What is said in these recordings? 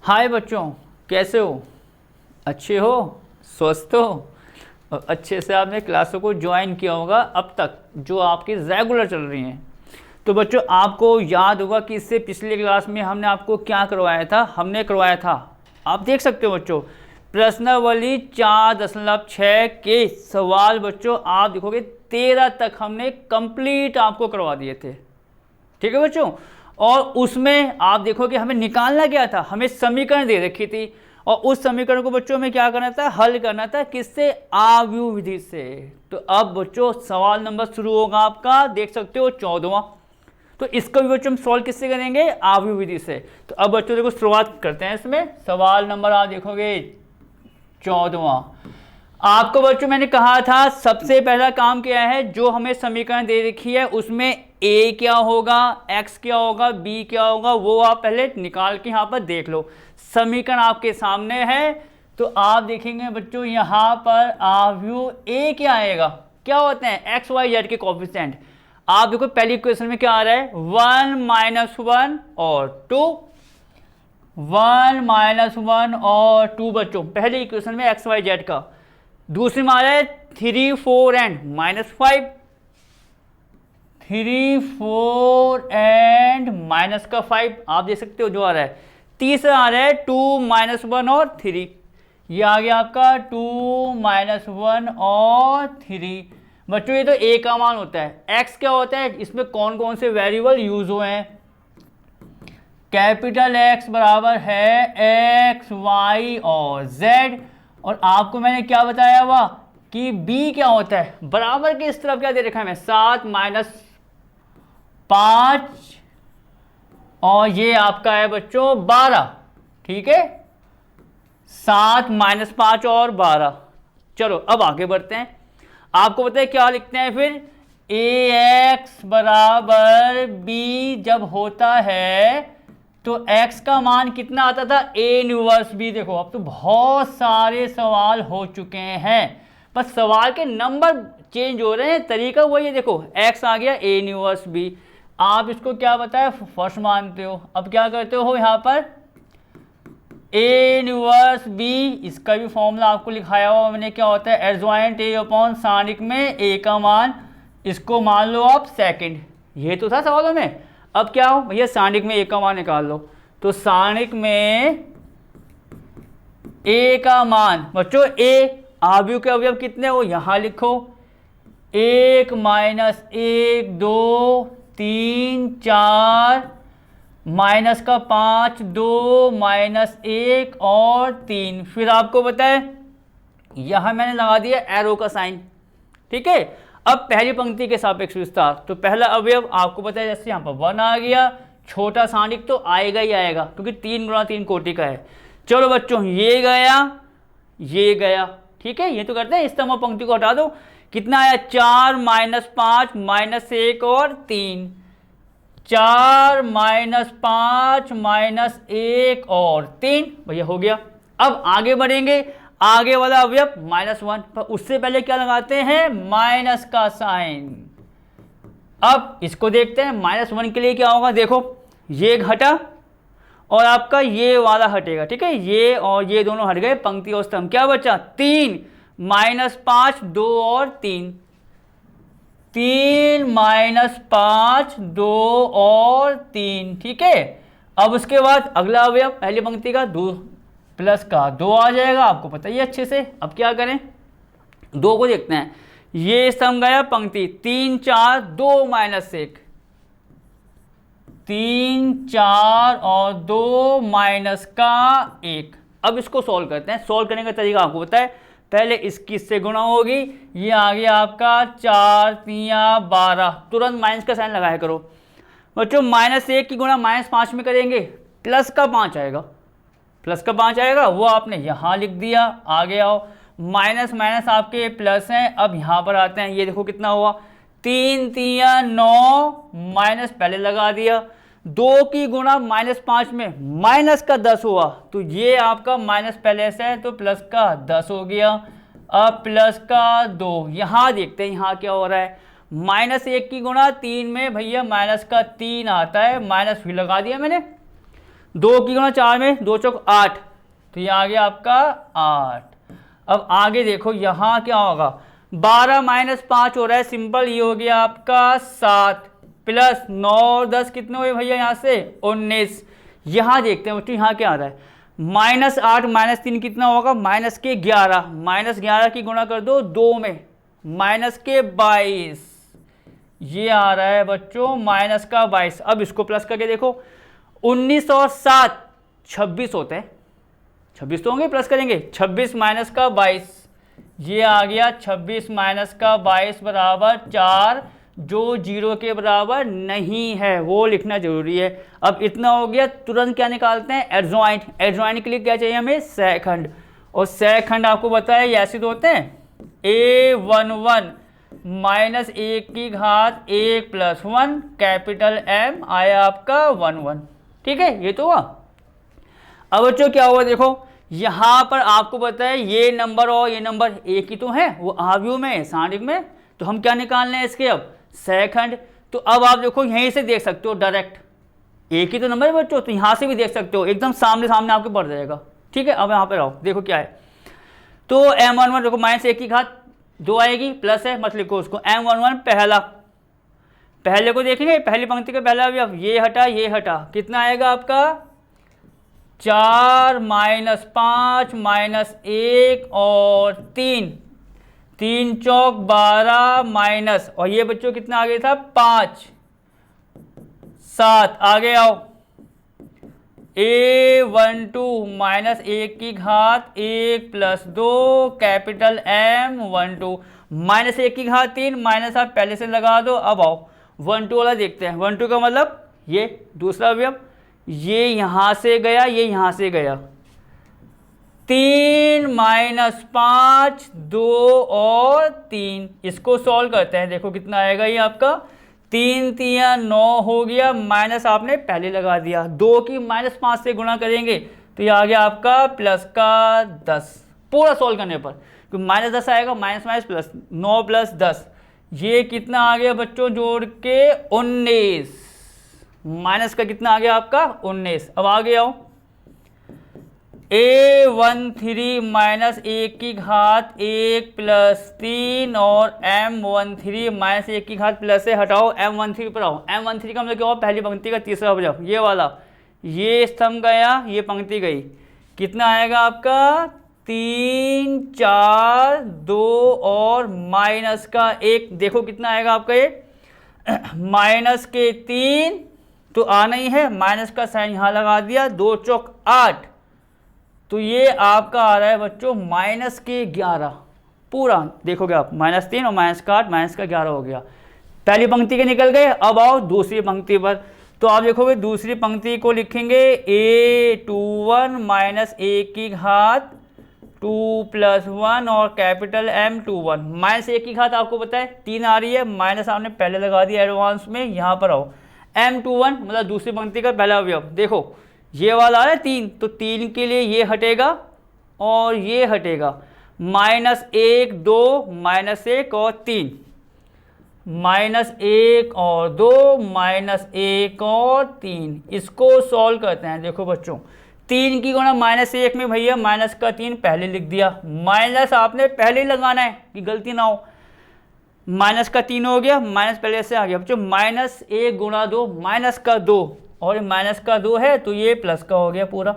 हाय बच्चों, कैसे हो? अच्छे हो? स्वस्थ हो? और अच्छे से आपने क्लासों को ज्वाइन किया होगा अब तक, जो आपकी रेगुलर चल रही हैं। तो बच्चों, आपको याद होगा कि इससे पिछले क्लास में हमने आपको क्या करवाया था। हमने करवाया था, आप देख सकते हो बच्चों, प्रश्नावली 4.6 के सवाल बच्चों आप देखोगे 13 तक हमने कंप्लीट आपको करवा दिए थे। ठीक है बच्चों। और उसमें आप देखोगे हमें निकालना क्या था, हमें समीकरण दे रखी थी और उस समीकरण को बच्चों में क्या करना था, हल करना था। किससे? आव्यूह विधि से। तो अब बच्चों सवाल नंबर शुरू होगा आपका, देख सकते हो 14वां। तो इसको भी बच्चों हम सॉल्व किससे करेंगे? आव्यूह विधि से। तो अब बच्चों देखो शुरुआत करते हैं इसमें। सवाल नंबर आप देखोगे 14वां। आपको बच्चों मैंने कहा था सबसे पहला काम क्या है, जो हमें समीकरण दे रखी है उसमें a क्या होगा, x क्या होगा, b क्या होगा, वो आप पहले निकाल के यहाँ पर देख लो। समीकरण आपके सामने है तो आप देखेंगे बच्चों यहाँ पर आव्यूह a क्या आएगा, क्या होते हैं x y z के कोफिशिएंट। आप देखो पहली इक्वेशन में क्या आ रहा है, 1 - 1 और 2, 1 - 1 और 2 बच्चों पहली इक्वेशन में x y z का। दूसरी में आ रहा है 3 4 एंड -5, 3 4 एंड -5 आप देख सकते हो जो आ रहा है। तीसरा आ रहा है 2 - 1 और 3, ये आ गया आपका 2 - 1 और 3। बच्चों ये तो a का मान होता है। x क्या होता है, इसमें कौन कौन से वेरिएबल यूज हुए हैं। कैपिटल X बराबर है x y और z। और आपको मैंने क्या बताया हुआ कि b क्या होता है, बराबर के इस तरफ क्या दे रखा है मैं 7 - 5 और ये आपका है बच्चों 12। ठीक है, 7 - 5 और 12। चलो अब आगे बढ़ते हैं। आपको पता है क्या लिखते हैं फिर, ax बराबर b जब होता है तो x का मान कितना आता था, a इनवर्स b। देखो अब तो बहुत सारे सवाल हो चुके हैं, बस सवाल के नंबर चेंज हो रहे हैं, तरीका वही है। देखो x आ गया a इनवर्स b, आप इसको क्या बताया, फर्स्ट मानते हो। अब क्या करते हो यहाँ पर a इनवर्स b, इसका भी फॉर्मूला आपको लिखाया हुआ मैंने, क्या होता है एडजॉइंट a अपॉन सानिक में a का मान, इसको मान लो आप सेकंड। ये तो था सवालों में। अब क्या हो भैया, सानिक में a का मान निकाल लो। तो सानिक में a का मान बच्चों, a आव्यूह के अवयव कितने हो यहाँ लिखो, 1 - 1 2 3 4 -5 2 -1 और 3। फिर आपको बताए यहां मैंने लगा दिया एरो का साइन। ठीक है, अब पहली पंक्ति के सापेक्ष विस्तार। तो पहला अवयव आपको पता है, जैसे यहाँ पर 1 आ गया, छोटा सानिक तो आएगा ही आएगा क्योंकि 3 × 3 कोटि का है। चलो बच्चों ये गया, ये गया। ठीक है, ये तो करते हैं, स्तंभ पंक्ति को हटा दो। कितना आया, 4 - 5 -1 और 3, 4 - 5 -1 और 3 भैया हो गया। अब आगे बढ़ेंगे, आगे वाला अवयव -1, पर उससे पहले क्या लगाते हैं, माइनस का साइन। अब इसको देखते हैं, -1 के लिए क्या होगा, देखो ये घटा और आपका ये वाला हटेगा। ठीक है, ये और ये दोनों हट गए, पंक्ति और स्तंभ। क्या बचा, 3 - 5 2 और 3, 3 - 5 2 और 3। ठीक है, अब उसके बाद अगला अवयव पहली पंक्ति का 2 प्लस का 2 आ जाएगा, आपको पता ही अच्छे से। अब क्या करें, 2 को देखते हैं, ये स्तंभ गया पंक्ति, 3 4 2 -1, 3 4 और 2 -1। अब इसको सॉल्व करते हैं। सॉल्व करने का तरीका आपको पता है, पहले इसकी इससे गुणा होगी, ये आ गया आपका 4 3 12, तुरंत माइनस का साइन लगाया करो बच्चों। -1 की गुणा -5 में करेंगे, प्लस का 5 आएगा, प्लस का 5 आएगा, वो आपने यहाँ लिख दिया। आगे आओ, माइनस माइनस आपके प्लस हैं। अब यहाँ पर आते हैं, ये देखो कितना हुआ, 3 3 9, माइनस पहले लगा दिया, 2 की गुणा -5 में माइनस का 10 हुआ, तो ये आपका माइनस पहले से है तो प्लस का 10 हो गया। अब प्लस का 2, यहाँ देखते हैं यहाँ क्या हो रहा है, -1 की गुणा 3 में भैया माइनस का 3 आता है, माइनस भी लगा दिया मैंने। 2 की गुणा 4 में 2 चौक 8, तो ये आ गया आपका 8। अब आगे देखो यहाँ क्या होगा, 12 माइनस 5 हो रहा है सिंपल, ये हो गया आपका 7 प्लस 9 और 10 कितने हुए भैया यहाँ से 19। यहाँ देखते हैं बच्चों यहाँ क्या आ रहा है, -8 -3 कितना होगा -11, -11 की गुणा कर दो 2 में -22, ये आ रहा है बच्चों -22। अब इसको प्लस करके देखो, 19 और 7 26 होते हैं, 26 तो होंगे, प्लस करेंगे 26 -22, ये आ गया 26 -22 बराबर 4, जो 0 के बराबर नहीं है वो लिखना जरूरी है। अब इतना हो गया, तुरंत क्या निकालते हैं एडजॉइंट, एडजॉइंट के लिए क्या चाहिए हमें सहखंड, और सहखंड आपको पता है ये ऐसे तो होते हैं, A11 माइनस 1 की घात 1 प्लस 1 कैपिटल M आया आपका 11, ठीक है ये तो हुआ। अब बच्चों क्या हुआ देखो, यहाँ पर आपको पता है ये नंबर और ये नंबर एक ही तो है, वो आव्यूह में सारणिक में, तो हम क्या निकालने हैं इसके अब सहखंड। तो अब आप देखो यहीं से देख सकते हो डायरेक्ट, एक ही तो नंबर है बच्चों, तो यहाँ से भी देख सकते हो, एकदम सामने सामने आपके पड़ जाएगा, ठीक है। अब यहाँ पे आओ देखो क्या है, तो M11 देखो -1 की घात 2 आएगी, प्लस है मत लिखो उसको, M11 पहला, पहले को देखेंगे पहली पंक्ति का पहला अवयव, ये हटा कितना आएगा आपका 4 -5 -1 और 3, 3 चौक 12 माइनस, और ये बच्चों कितना आगे था 5 7, आगे आओ A12 -1 की घात 1 प्लस 2 कैपिटल M12 -1 की घात 3 माइनस आप पहले से लगा दो। अब आओ 12 वाला देखते हैं, 12 का मतलब ये दूसरा अवयव, ये यहाँ से गया ये यहाँ से गया, 3 -5 2 और 3, इसको सॉल्व करते हैं, देखो कितना आएगा ये आपका 3 3 9 हो गया, माइनस आपने पहले लगा दिया, 2 की -5 से गुणा करेंगे तो ये आ गया आपका प्लस का 10, पूरा सॉल्व करने पर तो -10 आएगा, माइनस प्लस 9 प्लस 10, ये कितना आ गया बच्चों जोड़ के 19, माइनस का कितना आ गया आपका 19। अब आगे आओ A13 -1 की घात 1 प्लस 3 और M13 -1 की घात प्लस से हटाओ, M13 पर आओ, M13 का मतलब क्या हुआ पहली पंक्ति का तीसरा अवयव, ये वाला, ये स्तंभ गया ये पंक्ति गई, कितना आएगा आपका 3 4 2 और माइनस का 1, देखो कितना आएगा आपका ये माइनस के 3 तो आना ही है, माइनस का साइन यहाँ लगा दिया, 2 चौक 8, तो ये आपका आ रहा है बच्चों -11, पूरा देखोगे आप -3 और -8 -11 हो गया, पहली पंक्ति के निकल गए। अब आओ दूसरी पंक्ति पर, तो आप देखोगे दूसरी पंक्ति को लिखेंगे A21 -1 की घात 2 प्लस 1 और कैपिटल M21, -1 की घात आपको पता है 3 आ रही है, माइनस आपने पहले लगा दिया एडवांस में, यहाँ पर आओ M21 मतलब दूसरी पंक्ति का पहला अवयव, देखो ये वाला है 3, तो 3 के लिए ये हटेगा और ये हटेगा, -1 2 -1 और 3, -1 और 2 -1 और 3, इसको सॉल्व करते हैं। देखो बच्चों 3 की गुणा -1 में भैया माइनस का 3 पहले लिख दिया, माइनस आपने पहले ही लगाना है कि गलती ना हो, माइनस का 3 हो गया, माइनस पहले से आ गया बच्चों, -1 गुणा 2 माइनस का 2 और माइनस का 2 है तो ये प्लस का हो गया पूरा,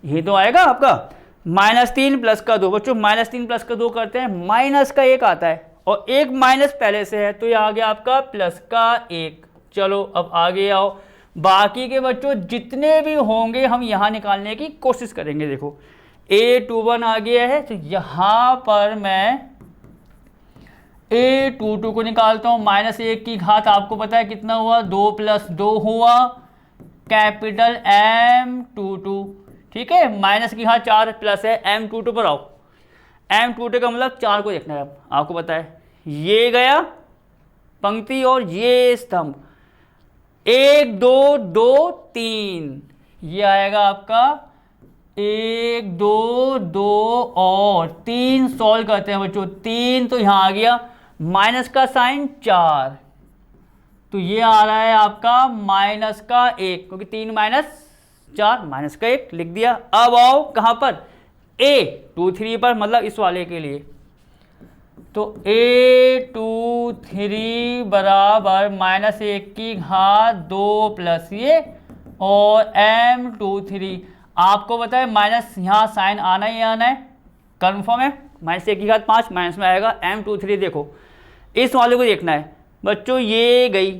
ये तो आएगा आपका -3 प्लस का 2, बच्चों -3 प्लस का 2 करते हैं, माइनस का 1 आता है और एक माइनस पहले से है तो ये आ गया आपका प्लस का 1। चलो अब आगे आओ, बाकी के बच्चों जितने भी होंगे हम यहाँ निकालने की कोशिश करेंगे। देखो A21 आ गया है तो यहाँ पर मैं A22 को निकालता हूँ, -1 की घात आपको पता है कितना हुआ 2 प्लस 2 हुआ कैपिटल M22, ठीक है, माइनस की घात 4 प्लस है M22 पर आओ, M22 का मतलब 4 को देखना है, अब आपको पता है ये गया पंक्ति और ये स्तंभ, 1 2 2 3, ये आएगा आपका 1 2 2 और 3, सॉल्व करते हैं बच्चों, 3 तो यहाँ आ गया, माइनस का साइन 4 तो ये आ रहा है आपका -1, क्योंकि 3 - 4 माइनस का 1 लिख दिया। अब आओ कहाँ पर, A23 पर, मतलब इस वाले के लिए। तो A23 बराबर -1 की घात 2 प्लस ये और M23। आपको पता है माइनस यहाँ साइन आना ही आना है, कन्फर्म है। -1 की घात 5 माइनस में आएगा M23। देखो इस वाले को देखना है बच्चों, ये गई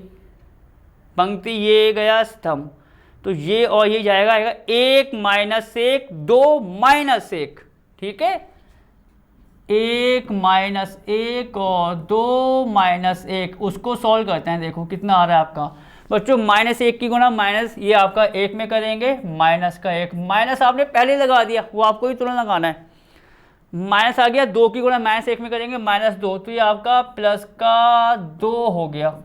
पंक्ति, ये गया स्तंभ, तो ये और ये जाएगा, आएगा 1 - 1 2 - 1, ठीक है। 1 - 1 और 2 - 1, उसको सॉल्व करते हैं। देखो कितना आ रहा है आपका बच्चों, -1 की गुणा माइनस ये आपका 1 में करेंगे, माइनस का 1, माइनस आपने पहले लगा दिया, वो आपको ही तुरंत लगाना है। माइनस आ गया, 2 की गुणा -1 में करेंगे, -2, तो ये आपका प्लस का 2 हो गया।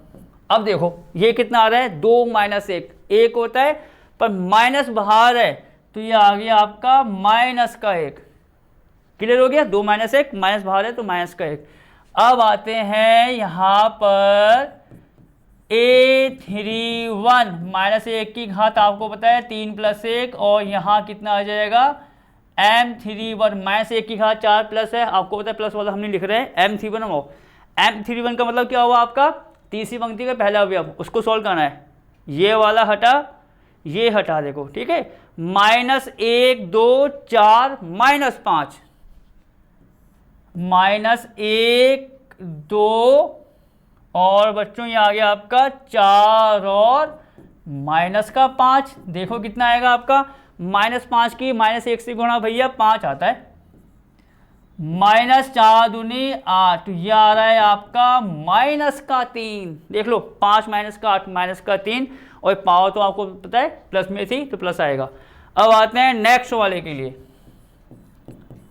अब देखो ये कितना आ रहा है, 2 - 1, 1 होता है पर माइनस बाहर है, तो ये आ गया आपका माइनस का 1। क्लियर हो गया, 2 - 1, माइनस बाहर है तो माइनस का 1। अब आते हैं यहाँ पर A31 -1 की घात आपको पता है 3 + 1, और यहाँ कितना आ जाएगा M31 -1 की घात 4 प्लस है, आपको पता है प्लस वाला हम नहीं लिख रहे हैं, M31 का मतलब क्या हुआ आपका, तीसरी पंक्ति का पहला अवयव, उसको सॉल्व करना है। ये वाला हटा, ये हटा, देखो ठीक है, -1 2 4 -5, -1 2 और बच्चों ये आ गया आपका 4 और माइनस का 5। देखो कितना आएगा आपका, -5 की -1 से गुणा भैया 5 आता है, -4 दूनी 8, यह आ रहा है आपका माइनस का 3। देख लो 5 - 8 -3, और पावर तो आपको पता है प्लस में थी तो प्लस आएगा। अब आते हैं नेक्स्ट वाले के लिए,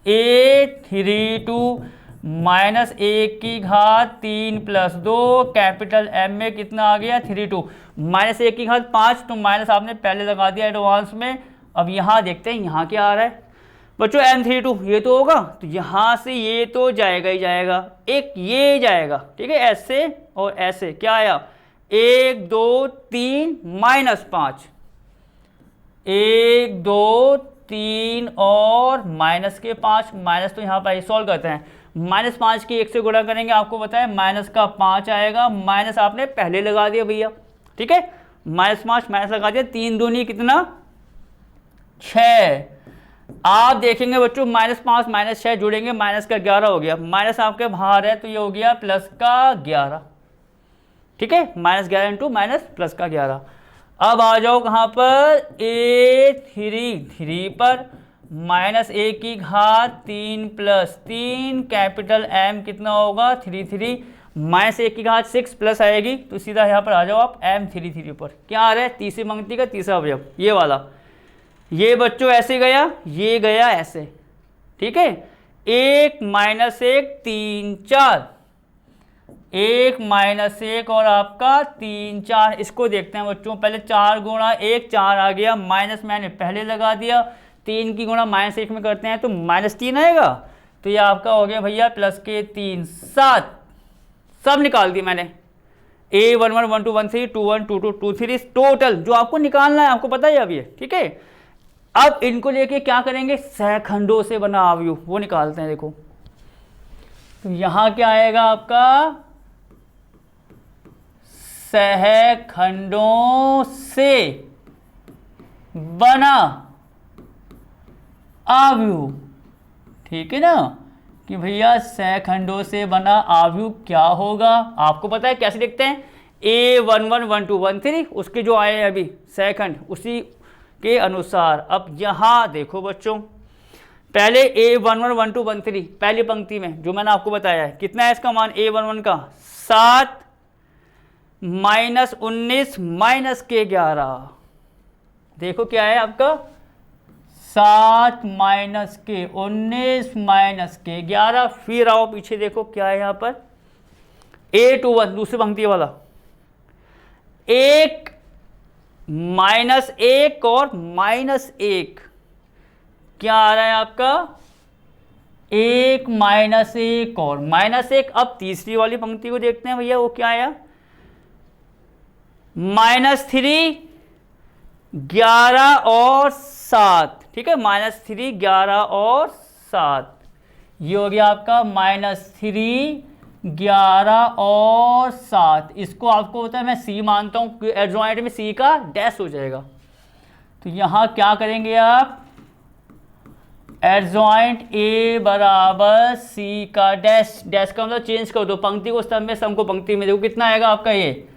A32 -1 की घात 3 + 2, कैपिटल M में कितना आ गया 32, -1 की घात 5, तो माइनस आपने पहले लगा दिया एडवांस में। अब यहाँ देखते हैं यहाँ क्या आ रहा है बच्चों, M32 ये तो होगा, तो यहाँ से ये तो जाएगा ही जाएगा, एक ये जाएगा, ठीक है, ऐसे और ऐसे, क्या आया 1 2 3 -5, 1 2 3 और माइनस के 5, माइनस तो यहाँ पर सॉल्व करते हैं, -5 की 1 से गुणा करेंगे, आपको पता है माइनस का 5 आएगा, माइनस आपने पहले लगा दिया भैया, ठीक है, -5 माइनस लगा दिया, 3 दूनी कितना 6। आप देखेंगे बच्चों -5 -6 जुड़ेंगे, माइनस का 11 हो गया, माइनस आपके बाहर है तो ये हो गया प्लस का 11, ठीक है, -11 × प्लस का 11। अब आ जाओ कहाँ पर, A33 पर, -1 की घात 3 + 3, कैपिटल M कितना होगा 33, -1 की घात 6 प्लस आएगी, तो सीधा यहाँ पर आ जाओ आप M33 पर। क्या आ रहा है, तीसरी पंक्ति का तीसरा अवयव, ये वाला, ये बच्चों ऐसे गया, ये गया ऐसे, ठीक है, 1 - 1 3 4, 1 - 1 और आपका 3 4, इसको देखते हैं बच्चों, पहले 4 गुणा 1 4 आ गया, माइनस मैंने पहले लगा दिया, 3 की गुणा -1 में करते हैं तो -3 आएगा, तो ये आपका हो गया भैया प्लस के 3 7, सब निकाल दिए मैंने, A11 1 2 1 3 2 1 2 2 2 3, टोटल जो आपको निकालना है आपको पता है अब ये, ठीक है। अब इनको लेके क्या करेंगे, सहखंडों से बना अवयव वो निकालते हैं। देखो तो यहां क्या आएगा आपका, सहखंडों से बना अवयव, ठीक है ना, कि भैया सहखंडों से बना अवयव क्या होगा, आपको पता है कैसे लिखते हैं, A11 1 2 1 3, उसके जो आए हैं अभी सहखंड उसी के अनुसार। अब यहाँ देखो बच्चों, पहले A11 1 2 1 3 पहली पंक्ति में जो मैंने आपको बताया है, कितना है इसका मान A11 का 7 -19 -के 11, देखो क्या है आपका 7 -के 19 -के 11, फिर आओ पीछे देखो क्या है यहाँ पर, A21 दूसरी पंक्ति वाला, 1 -1 और -1, क्या आ रहा है आपका 1 -1 और -1। अब तीसरी वाली पंक्ति को देखते हैं भैया, वो क्या आया, -3 11 और 7, ठीक है, -3, 11 और 7, ये हो गया आपका -3, 11 और 7। इसको आपको होता है, मैं सी मानता हूँ, एडजॉइंट में सी का डैश हो जाएगा। तो यहाँ क्या करेंगे आप, एडजॉइंट ए बराबर सी का डैश, डैश का मतलब चेंज कर दो, पंक्ति को स्तंभ में, स्तंभ को पंक्ति में। देखो कितना आएगा आपका ये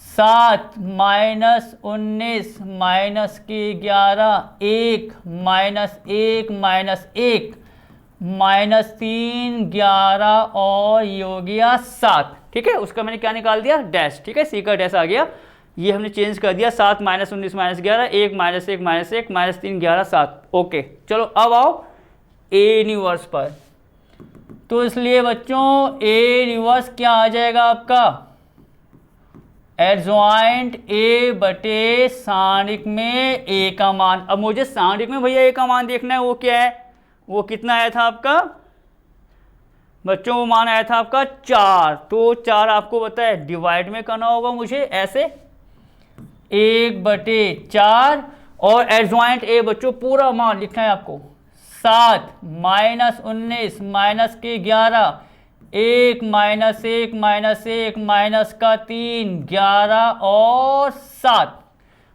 7 -19 -11 1 -1 -1 -3 11 और ये हो गया 7, ठीक है। उसका मैंने क्या निकाल दिया, डैश, ठीक है, सी का डैश आ गया। ये हमने चेंज कर दिया, 7 -19 -11 1 -1 -1 -3 11 7। ओके, चलो अब आओ ए इन्वर्स पर। तो इसलिए बच्चों ए इन्वर्स क्या आ जाएगा आपका, एडजॉइंट ए बटे सारणिक में ए का मान। अब मुझे सारणिक में भैया ए का मान देखना है, वो क्या है, वो कितना आया था आपका बच्चों, वो मान आया था आपका 4। तो 4 आपको पता है डिवाइड में करना होगा मुझे ऐसे, 1/4, और एडजॉइंट ए बच्चों पूरा मान लिखना है आपको, 7 -19 -11 1 -1 -1 -3 11 और 7।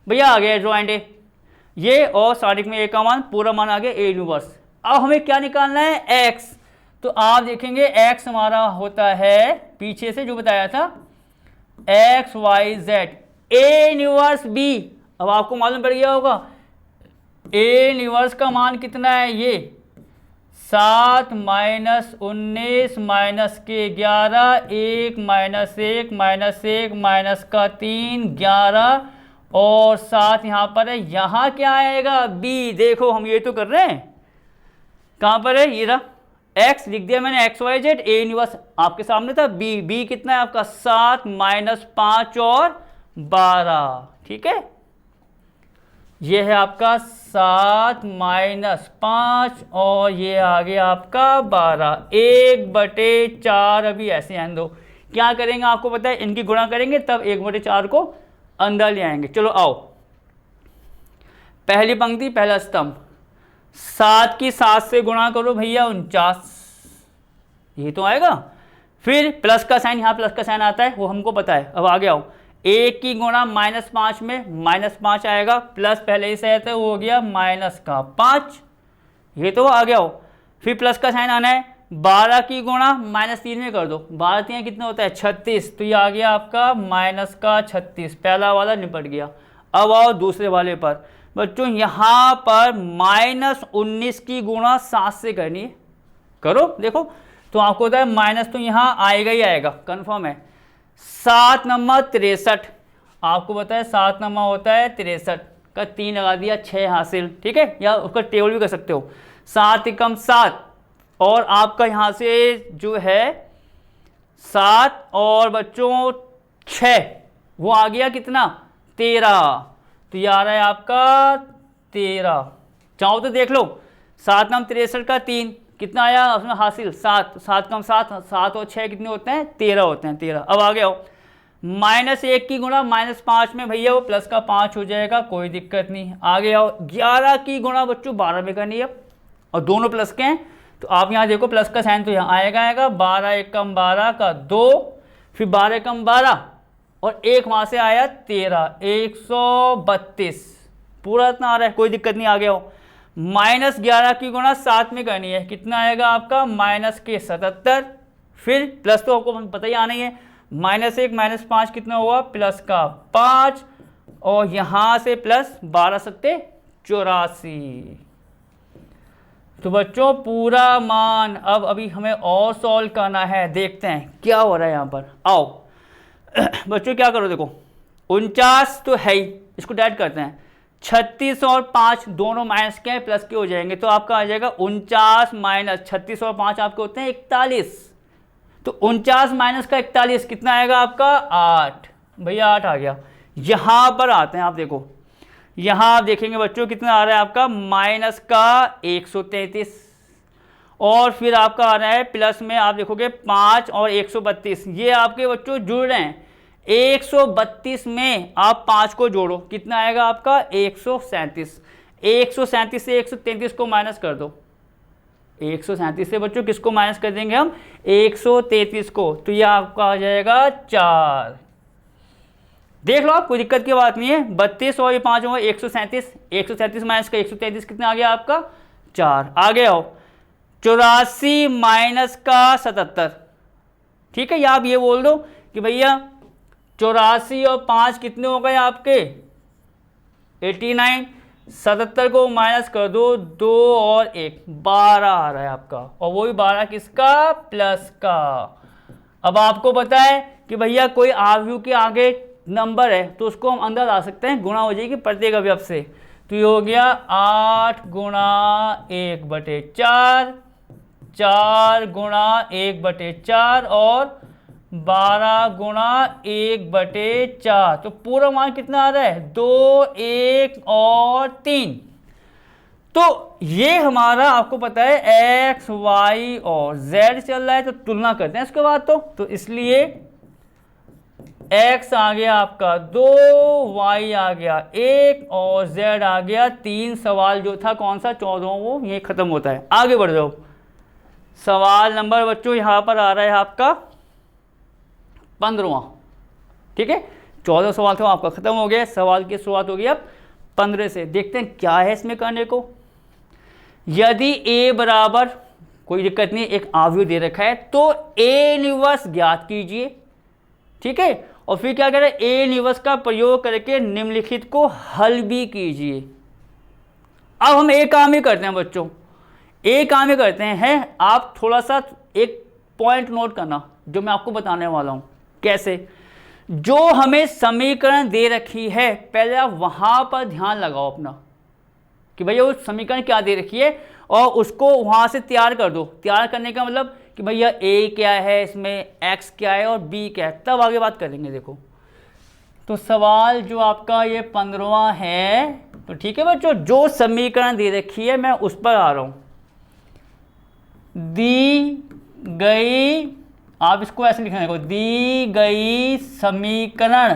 भैया आ गया एडजॉइंट ए, ये और सारणिक में ए का मान, पूरा मान आ गया ए इन्वर्स। अब हमें क्या निकालना है, एक्स। तो आप देखेंगे एक्स हमारा होता है पीछे से जो बताया था, x Y Z, A inverse B. अब आपको मालूम पड़ गया होगा ए इन्वर्स का मान कितना है, ये 7 -19 -11 1 -1 -1 -3 11 और 7 यहाँ पर है। यहाँ क्या आएगा, बी। देखो हम ये तो कर रहे हैं, कहाँ पर है, ये रहा, एक्स लिख दिया मैंने, x Y Z, A inverse आपके सामने था, बी। बी कितना है आपका 7 -5 और 12, ठीक है। ये है आपका 7 -5 और ये आ गया आपका 12, 1/4। अभी ऐसे आने दो, क्या करेंगे आपको पता है, इनकी गुणा करेंगे तब 1/4 को अंदर ले आएंगे। चलो आओ, पहली पंक्ति पहला स्तंभ, 7 की 7 से गुणा करो भैया 49, ये तो आएगा। फिर प्लस का साइन, यहाँ प्लस का साइन आता है वो हमको पता है। अब आगे आओ, 1 की गुणा -5 में -5 आएगा, प्लस पहले ही से है वो हो गया -5, ये तो आ गया हो। फिर प्लस का साइन आना है, 12 की गुणा -3 में कर दो, 12 3 कितना होता है 36, तो ये आ गया आपका -36। पहला वाला निपट गया। अब आओ दूसरे वाले पर बच्चों, यहाँ पर -19 की गुणा 7 से करनी है, करो देखो, तो आपको होता है माइनस, तो यहाँ आएगा ही आएगा, कंफर्म है। 7 नंबर 63, आपको पता है 7 नंबर होता है 63 का 3 लगा दिया, 6 हासिल, ठीक है, या उसका टेबल भी कर सकते हो। 7 एकम 7 और आपका यहाँ से जो है 7 और बच्चों 6, वो आ गया कितना 13, तो ये आ रहा है आपका 13। चाहो तो देख लो, 7 नंबर 63 का 3 कितना आया उसमें हासिल 7, 7 कम 7, 7 और 6 कितने होते हैं 13 होते हैं, 13। अब आ गया हो -1 की गुणा -5 में भैया वो प्लस का 5 हो जाएगा, कोई दिक्कत नहीं। आगे आओ, 11 की गुणा बच्चों 12 में करनी है और दोनों प्लस के हैं, तो आप यहाँ देखो प्लस का साइन तो यहाँ आएगा 12 एकम 12 का 2, फिर 12 एकम 12 और एक वहाँ से आया 13, 132 पूरा इतना आ रहा है, कोई दिक्कत नहीं। आ गया हो, -11 की गुणा 7 में करनी है, कितना आएगा आपका -77, फिर प्लस तो आपको पता ही आना ही है, -1 -5 कितना हुआ प्लस का 5 और यहाँ से प्लस 12 सत्ते 84। तो बच्चों पूरा मान अब अभी हमें और सॉल्व करना है, देखते हैं क्या हो रहा है यहाँ पर। आओ बच्चों क्या करो, देखो 49 तो है ही, इसको डाइट करते हैं, 36 और 5 दोनों माइनस के हैं प्लस के हो जाएंगे, तो आपका आ जाएगा 49 माइनस 36 और 5 आपके होते हैं 41, तो 49 माइनस का 41 कितना आएगा आपका 8, भैया 8 आ गया। यहाँ पर आते हैं, आप देखो यहाँ आप देखेंगे बच्चों कितना आ रहा है आपका माइनस का 133 और फिर आपका आ रहा है प्लस में आप देखोगे 5 और 132, ये आपके बच्चों जुड़ रहे हैं, 132 में आप 5 को जोड़ो, कितना आएगा आपका 137। 137 से 133 को माइनस कर दो। 137 से बच्चों किसको माइनस कर देंगे हम, 133 को, तो ये आपका आ जाएगा 4। देख लो आप, कोई दिक्कत की बात नहीं है। 32 और ये 5 होगा 137, 137 माइनस का 133 कितना आ गया आपका 4। आगे आओ, 84 माइनस का 77, ठीक है। या आप ये बोल दो कि भैया 84 और 5 कितने हो गए आपके 89, 77 को माइनस कर दो, 2 और 1 12 आ रहा है आपका, और वही 12 किसका, प्लस का। अब आपको पता है कि भैया कोई आव्यूह के आगे नंबर है तो उसको हम अंदर ला सकते हैं, गुणा हो जाएगी प्रत्येक अवयव से। तो ये हो गया 8 गुणा 1/4, 4 गुणा 1/4 और 12 गुणा 1/4, तो पूरा मान कितना आ रहा है 2, 1 और 3। तो ये हमारा आपको पता है x, y और z चल रहा है, तो तुलना करते हैं इसके बाद। तो इसलिए x आ गया आपका 2, y आ गया 1 और z आ गया 3। सवाल जो था कौन सा 14, वो ये खत्म होता है। आगे बढ़ जाओ, सवाल नंबर बच्चों यहाँ पर आ रहा है आपका 15वां, ठीक है। 14 सवाल था आपका खत्म हो गया, सवाल की शुरुआत होगी अब 15 से। देखते हैं क्या है इसमें करने को। यदि a बराबर, कोई दिक्कत नहीं, एक आव्यूह दे रखा है तो a इनवर्स ज्ञात कीजिए, ठीक है। और फिर क्या करें, a इनवर्स का प्रयोग करके निम्नलिखित को हल भी कीजिए। अब हम एक काम ही करते हैं बच्चों, एक काम ही करते हैं। आप थोड़ा सा एक पॉइंट नोट करना जो मैं आपको बताने वाला हूं। कैसे, जो हमें समीकरण दे रखी है पहले आप वहां पर ध्यान लगाओ अपना कि भैया वो समीकरण क्या दे रखी है, और उसको वहां से तैयार कर दो। तैयार करने का मतलब कि भैया a क्या है, इसमें x क्या है और b क्या है, तब आगे बात करेंगे। देखो तो सवाल जो आपका ये 15वां है, तो ठीक है बच्चों, जो समीकरण दे रखी है मैं उस पर आ रहा हूं। दी गई, आप इसको ऐसे लिखना है, दी गई समीकरण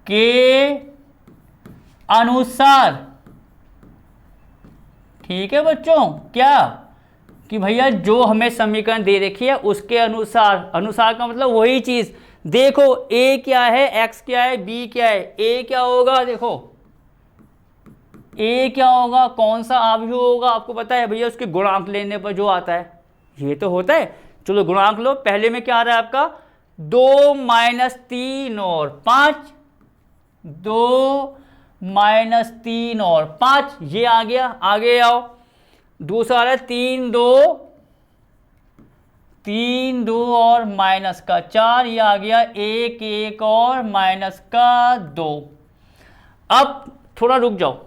के अनुसार, ठीक है बच्चों, क्या कि भैया जो हमें समीकरण दे रखी है उसके अनुसार, अनुसार का मतलब वही चीज। देखो a क्या है, x क्या है, b क्या है। a क्या होगा, देखो a क्या होगा, कौन सा आव्यूह होगा आपको पता है भैया, उसके गुणांक लेने पर जो आता है ये तो होता है। चलो गुणांक लो, पहले में क्या आ रहा है आपका 2 - 3 और 5, 2 - 3 और 5, ये आ गया। आगे आओ, दूसरा आ रहा है 3 2 और माइनस का 4, ये आ गया 1 1 और माइनस का 2। अब थोड़ा रुक जाओ,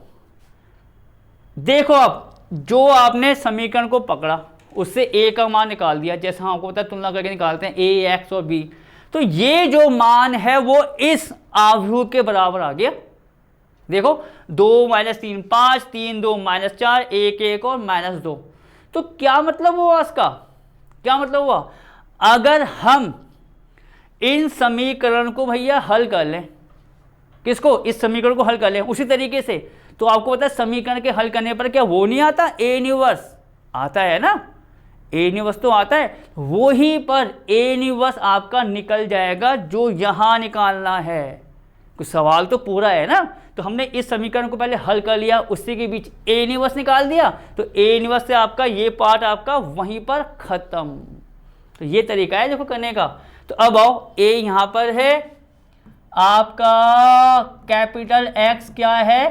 देखो अब जो आपने समीकरण को पकड़ा उससे a का मान निकाल दिया, जैसा हमको पता है तुलना करके निकालते हैं a, x और b। तो ये जो मान है वो इस आव्यूह के बराबर आ गया। देखो 2 - 3 5, 3 2 - 4, 1 1 और -2। तो क्या मतलब हुआ इसका, क्या मतलब हुआ, अगर हम इन समीकरण को भैया हल कर लें, किसको, इस समीकरण को हल कर लें उसी तरीके से, तो आपको पता है समीकरण के हल करने पर क्या वो नहीं आता, a इनवर्स आता है ना, a इनवर्स तो आता है, वहीं पर a इनवर्स आपका निकल जाएगा जो यहां निकालना है। कुछ सवाल तो पूरा है ना, तो हमने इस समीकरण को पहले हल कर लिया, उसी के बीच a इनवर्स निकाल दिया, तो a इनवर्स से आपका ये पार्ट आपका वहीं पर खत्म। तो ये तरीका है देखो करने का। तो अब आओ, a यहां पर है आपका कैपिटल X क्या है,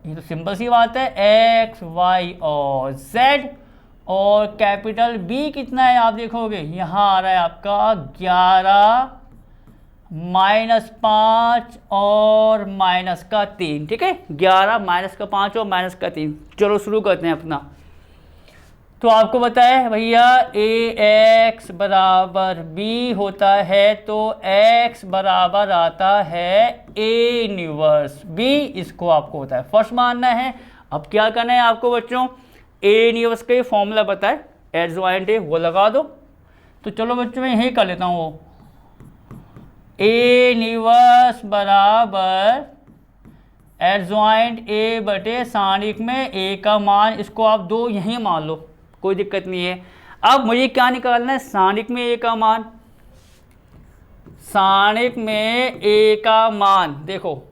ये तो सिंपल सी बात है, x y और z, और कैपिटल B कितना है आप देखोगे यहां आ रहा है आपका 11 -5 और -3, ठीक है, 11 -5 और -3। चलो शुरू करते हैं अपना। तो आपको पता है भैया ax बराबर b होता है, तो x बराबर आता है a इनवर्स b, इसको आपको पता है फर्स्ट मानना है। अब क्या करना है आपको बच्चों, a इनवर्स का फॉर्मूला पता है, एडजॉइंट है वो लगा दो, तो चलो बच्चों मैं यही कर लेता हूँ, वो ए इनवर्स बराबर एडजॉइंट ए बटे सारणिक में ए का मान, इसको आप दो यहीं मान लो, कोई दिक्कत नहीं है। अब मुझे क्या निकालना है, सारणिक में ए का मान। सारणिक में ए का मान देखो,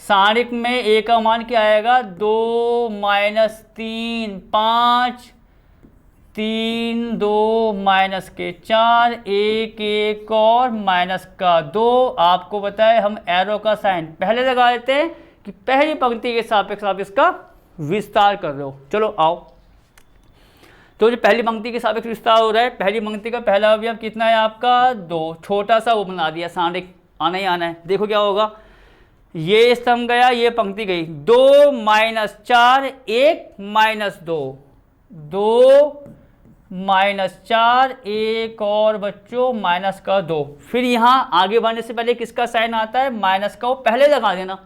सारणिक में ए का मान क्या आएगा, 2 माइनस 3 5, 3 2 माइनस के 4, 1 1 और माइनस का 2। आपको बताए हम एरो का साइन पहले लगा देते हैं कि पहली पंक्ति के सापेक्ष आप इसका विस्तार कर रहे हो। चलो आओ, तो जो पहली पंक्ति के सापेक्ष विस्तार हो रहा है, पहली पंक्ति का पहला अवयव कितना है आपका 2, छोटा सा वो बना दिया, सारणिक आना ही आना है। देखो क्या होगा, ये स्तंभ गया, ये पंक्ति गई, 2 माइनस 4 1 माइनस 2, 2 माइनस 4 1 और बच्चों माइनस का 2। फिर यहाँ आगे बढ़ने से पहले किसका साइन आता है, माइनस का, वो पहले लगा देना,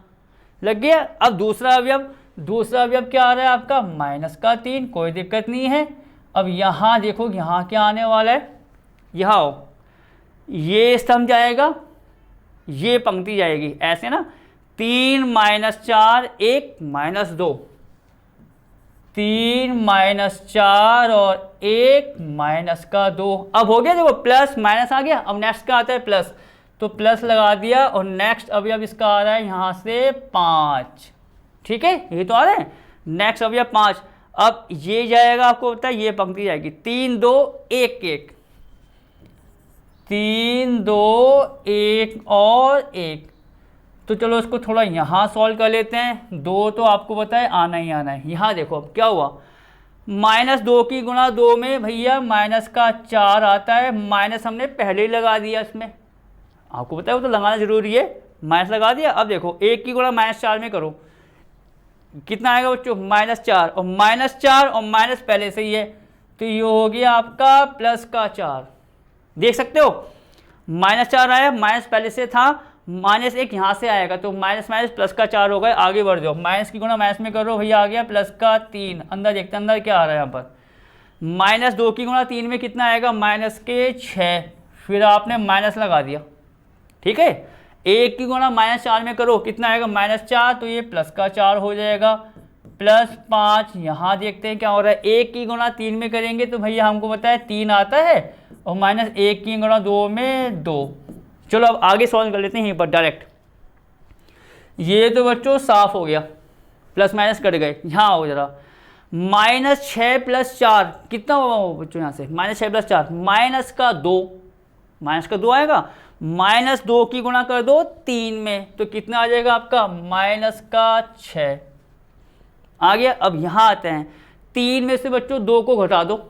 लग गया। अब दूसरा अवयव क्या आ रहा है आपका, माइनस का 3, कोई दिक्कत नहीं है। अब यहाँ देखो, यहाँ क्या आने वाला है, यहाँ आओ, ये स्तंभ जाएगा, ये पंक्ति जाएगी, ऐसे ना, 3 माइनस 4 1 माइनस 2, 3 माइनस 4 और 1 माइनस का 2। अब हो गया, देखो प्लस माइनस आ गया, अब नेक्स्ट का आता है प्लस, तो प्लस लगा दिया, और नेक्स्ट अवयव इसका आ रहा है यहाँ से 5, ठीक है, ये तो आ रहा है। नेक्स्ट अवयव 5, अब ये जाएगा, आपको पता है ये पंक्ति जाएगी, 3 2 1 1, 3 2 1 और 1। तो चलो इसको थोड़ा यहाँ सॉल्व कर लेते हैं, 2 तो आपको पता है आना ही आना है। यहाँ देखो अब क्या हुआ, माइनस 2 की गुणा 2 में भैया माइनस का 4 आता है, माइनस हमने पहले ही लगा दिया इसमें, आपको पता है वो तो लगाना जरूरी है, माइनस लगा दिया। अब देखो 1 की गुणा माइनस 4 में करो, कितना आएगा बच्चों, माइनस 4, और माइनस 4 और माइनस पहले से ही है, तो ये हो गया आपका प्लस का 4। देख सकते हो माइनस 4 आया, माइनस पहले से था, माइनस 1 यहाँ से आएगा, तो माइनस माइनस प्लस का 4 हो गया। आगे बढ़ जाओ, माइनस की गुणा माइनस में करो, भैया आ गया प्लस का 3। अंदर देखते हैं अंदर क्या आ रहा है, यहाँ पर माइनस 2 की गुणा 3 में कितना आएगा, माइनस के 6, फिर आपने माइनस लगा दिया, ठीक है। 1 की गुणा माइनस 4 में करो, कितना आएगा, माइनस 4, तो ये प्लस का 4 हो जाएगा, प्लस 5। यहाँ देखते हैं क्या हो रहा है, 1 की गुणा 3 में करेंगे तो भैया हमको पता है 3 आता है, और माइनस 1 की गुणा 2 में 2। चलो अब आगे सॉल्व कर लेते हैं यहीं पर डायरेक्ट। ये तो बच्चों साफ हो गया, प्लस माइनस कट गए। यहाँ हो जरा, माइनस 6 प्लस 4 कितना होगा बच्चों, यहाँ से माइनस 6 प्लस 4 माइनस का 2, माइनस का 2 आएगा, माइनस 2 की गुणा कर दो 3 में, तो कितना आ जाएगा आपका, माइनस का 6 आ गया। अब यहाँ आते हैं, 3 में से बच्चों 2 को घटा दो,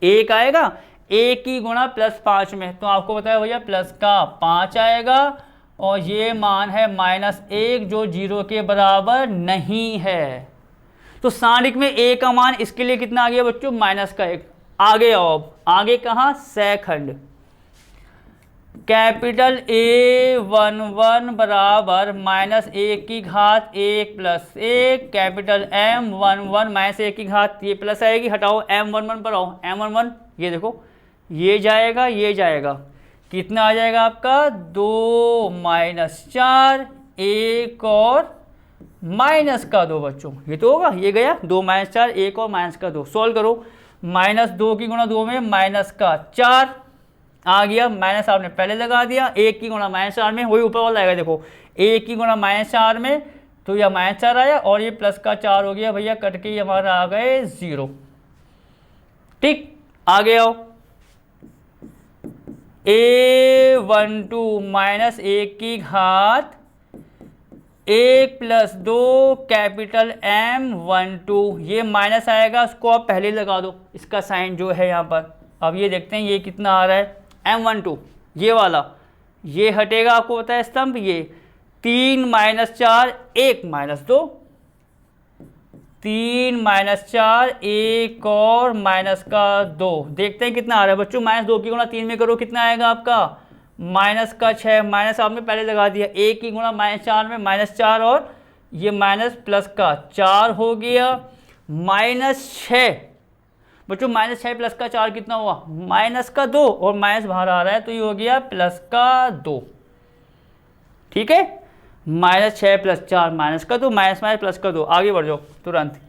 1 आएगा, 1 की गुणा प्लस 5 में, तो आपको बताया भैया प्लस का 5 आएगा, और ये मान है माइनस 1 जो 0 के बराबर नहीं है। तो सारणिक में a का मान इसके लिए कितना आ गया बच्चों, माइनस का 1। आगे आओ, अब आगे कहाँ, सेकंड, कैपिटल A11 बराबर माइनस 1 की घात 1 प्लस 1, कैपिटल M11 माइनस 1 की घात, ये प्लस आएगी, हटाओ M11 पर आओ, M11 ये देखो, ये जाएगा, ये जाएगा, कितना आ जाएगा आपका, 2 माइनस 4 1 और माइनस का 2 बच्चों, ये तो होगा, ये गया 2 माइनस 4 1 और माइनस का 2। सॉल्व करो, माइनस 2 की गुणा 2 में माइनस का 4 आ गया, माइनस आपने पहले लगा दिया, 1 की गुणा माइनस 4 में, वही ऊपर वाला आएगा, देखो 1 की गुणा माइनस 4 में, तो यह माइनस 4 आया, और ये प्लस का 4 हो गया भैया, कट के हमारा आ गए 0। ठीक, आगे आओ, A12 माइनस 1 की घात 1 प्लस 2 कैपिटल M12, ये माइनस आएगा, उसको आप पहले लगा दो, इसका साइन जो है यहाँ पर। अब ये देखते हैं ये कितना आ रहा है, M12 ये वाला, ये हटेगा, आपको पता है स्तंभ, ये 3 माइनस 4 1 माइनस 2, 3 माइनस 4 1 और माइनस का 2। देखते हैं कितना आ रहा है बच्चों, माइनस 2 की गुणा 3 में करो, कितना आएगा आपका, माइनस का 6, माइनस आपने पहले लगा दिया, 1 की गुणा माइनस 4 में माइनस 4, और ये माइनस प्लस का 4 हो गया, माइनस 6 बच्चों -6 प्लस का 4 कितना हुआ, -2, और माइनस बाहर आ रहा है तो ये हो गया +2। ठीक है, -6 प्लस 4 -2, माइनस प्लस का 2। आगे बढ़ जाओ तुरंत।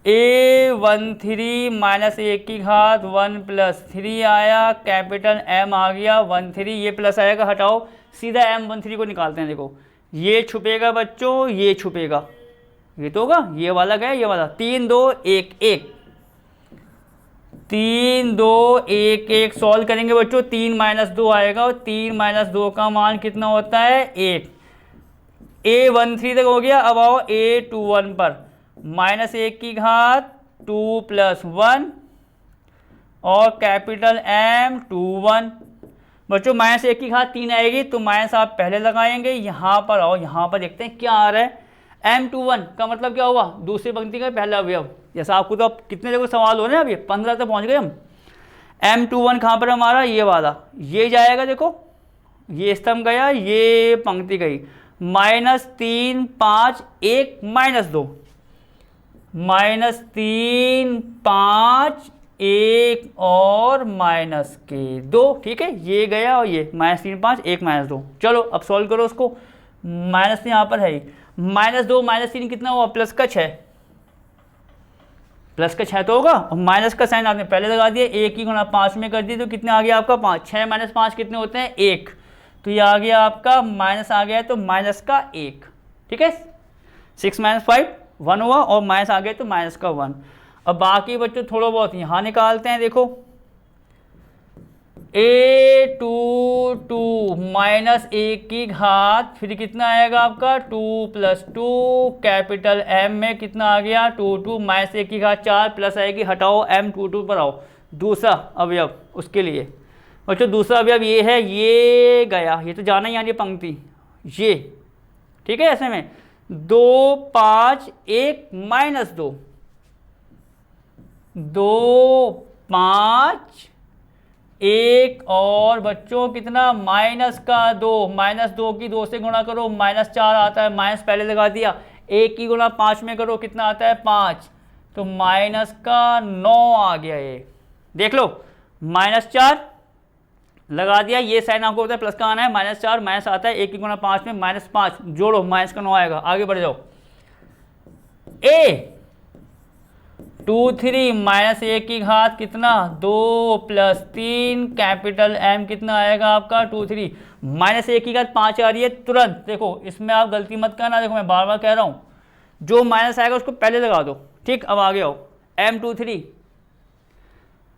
A13 -1 की घात 1 + 3 आया, कैपिटल M आ गया 13, ये प्लस आएगा, हटाओ, सीधा M13 को निकालते हैं। देखो ये छुपेगा बच्चों, ये छुपेगा, ये तो होगा, ये वाला गया, ये वाला, 3 2 1 1, 3 2 1 1 सॉल्व करेंगे बच्चों, 3 - 2 आएगा, और 3 - 2 का मान कितना होता है 1। A13 तक हो गया। अब आओ A21 पर, -1 की घात 2 + 1 और कैपिटल M 21। बच्चों -1 की घात 3 आएगी तो माइनस आप पहले लगाएंगे। यहाँ पर आओ, यहाँ पर देखते हैं क्या आ रहा है। M21 का मतलब क्या हुआ, दूसरी पंक्ति का पहला अवयव। जैसा आपको तो अब कितने जगह सवाल हो रहे हैं, अभी 15 तक पहुँच गए हम। M21 कहाँ पर हमारा, ये वाला, ये जाएगा, देखो ये स्तंभ गया, ये पंक्ति गई, -3 5 1 -2, -3 5 1 और -2। ठीक है, ये गया और ये -3 5 1 -2। चलो अब सॉल्व करो उसको। माइनस यहाँ पर है ही, -2 -3 कितना हुआ, +6, +6 तो होगा, और माइनस का साइन आपने पहले लगा दिया, 1 की गुणा 5 में कर दी तो कितने आ गया आपका 5, 6 - 5 कितने होते हैं 1, तो ये आ गया आपका माइनस आ गया, तो -1। ठीक है, 6 - 5 1 हुआ, और माइनस आ गया तो -1। अब बाकी बच्चों थोड़ा बहुत यहाँ निकालते हैं। देखो A22 -1 की घात, फिर कितना आएगा आपका 2 + 2, कैपिटल M में कितना आ गया 2 2, -1 की घात 4 प्लस आएगी, हटाओ M22 पर आओ, दूसरा अवयव उसके लिए। बच्चों दूसरा अवयव ये है, ये गया, ये तो जाना ही यानी पंक्ति, ये ठीक है। ऐसे में 2 5 1 -2, 2 5 1 और बच्चों कितना -2, -2 की 2 से गुणा करो, -4 आता है, माइनस पहले लगा दिया, 1 की गुणा 5 में करो कितना आता है 5, तो -9 आ गया। ये देख लो, -4 लगा दिया, ये साइन आपको होता है प्लस का आना है, -4 माइनस आता है, 1 की गुणा 5 में -5 जोड़ो, -9 आएगा। आगे बढ़ जाओ। A23 -1 की घात कितना 2 + 3, कैपिटल M कितना आएगा आपका 23, -1 की घात 5 आ रही है तुरंत। देखो इसमें आप गलती मत करना, देखो मैं बार बार कह रहा हूँ, जो माइनस आएगा उसको पहले लगा दो। ठीक, अब आगे आओ, M23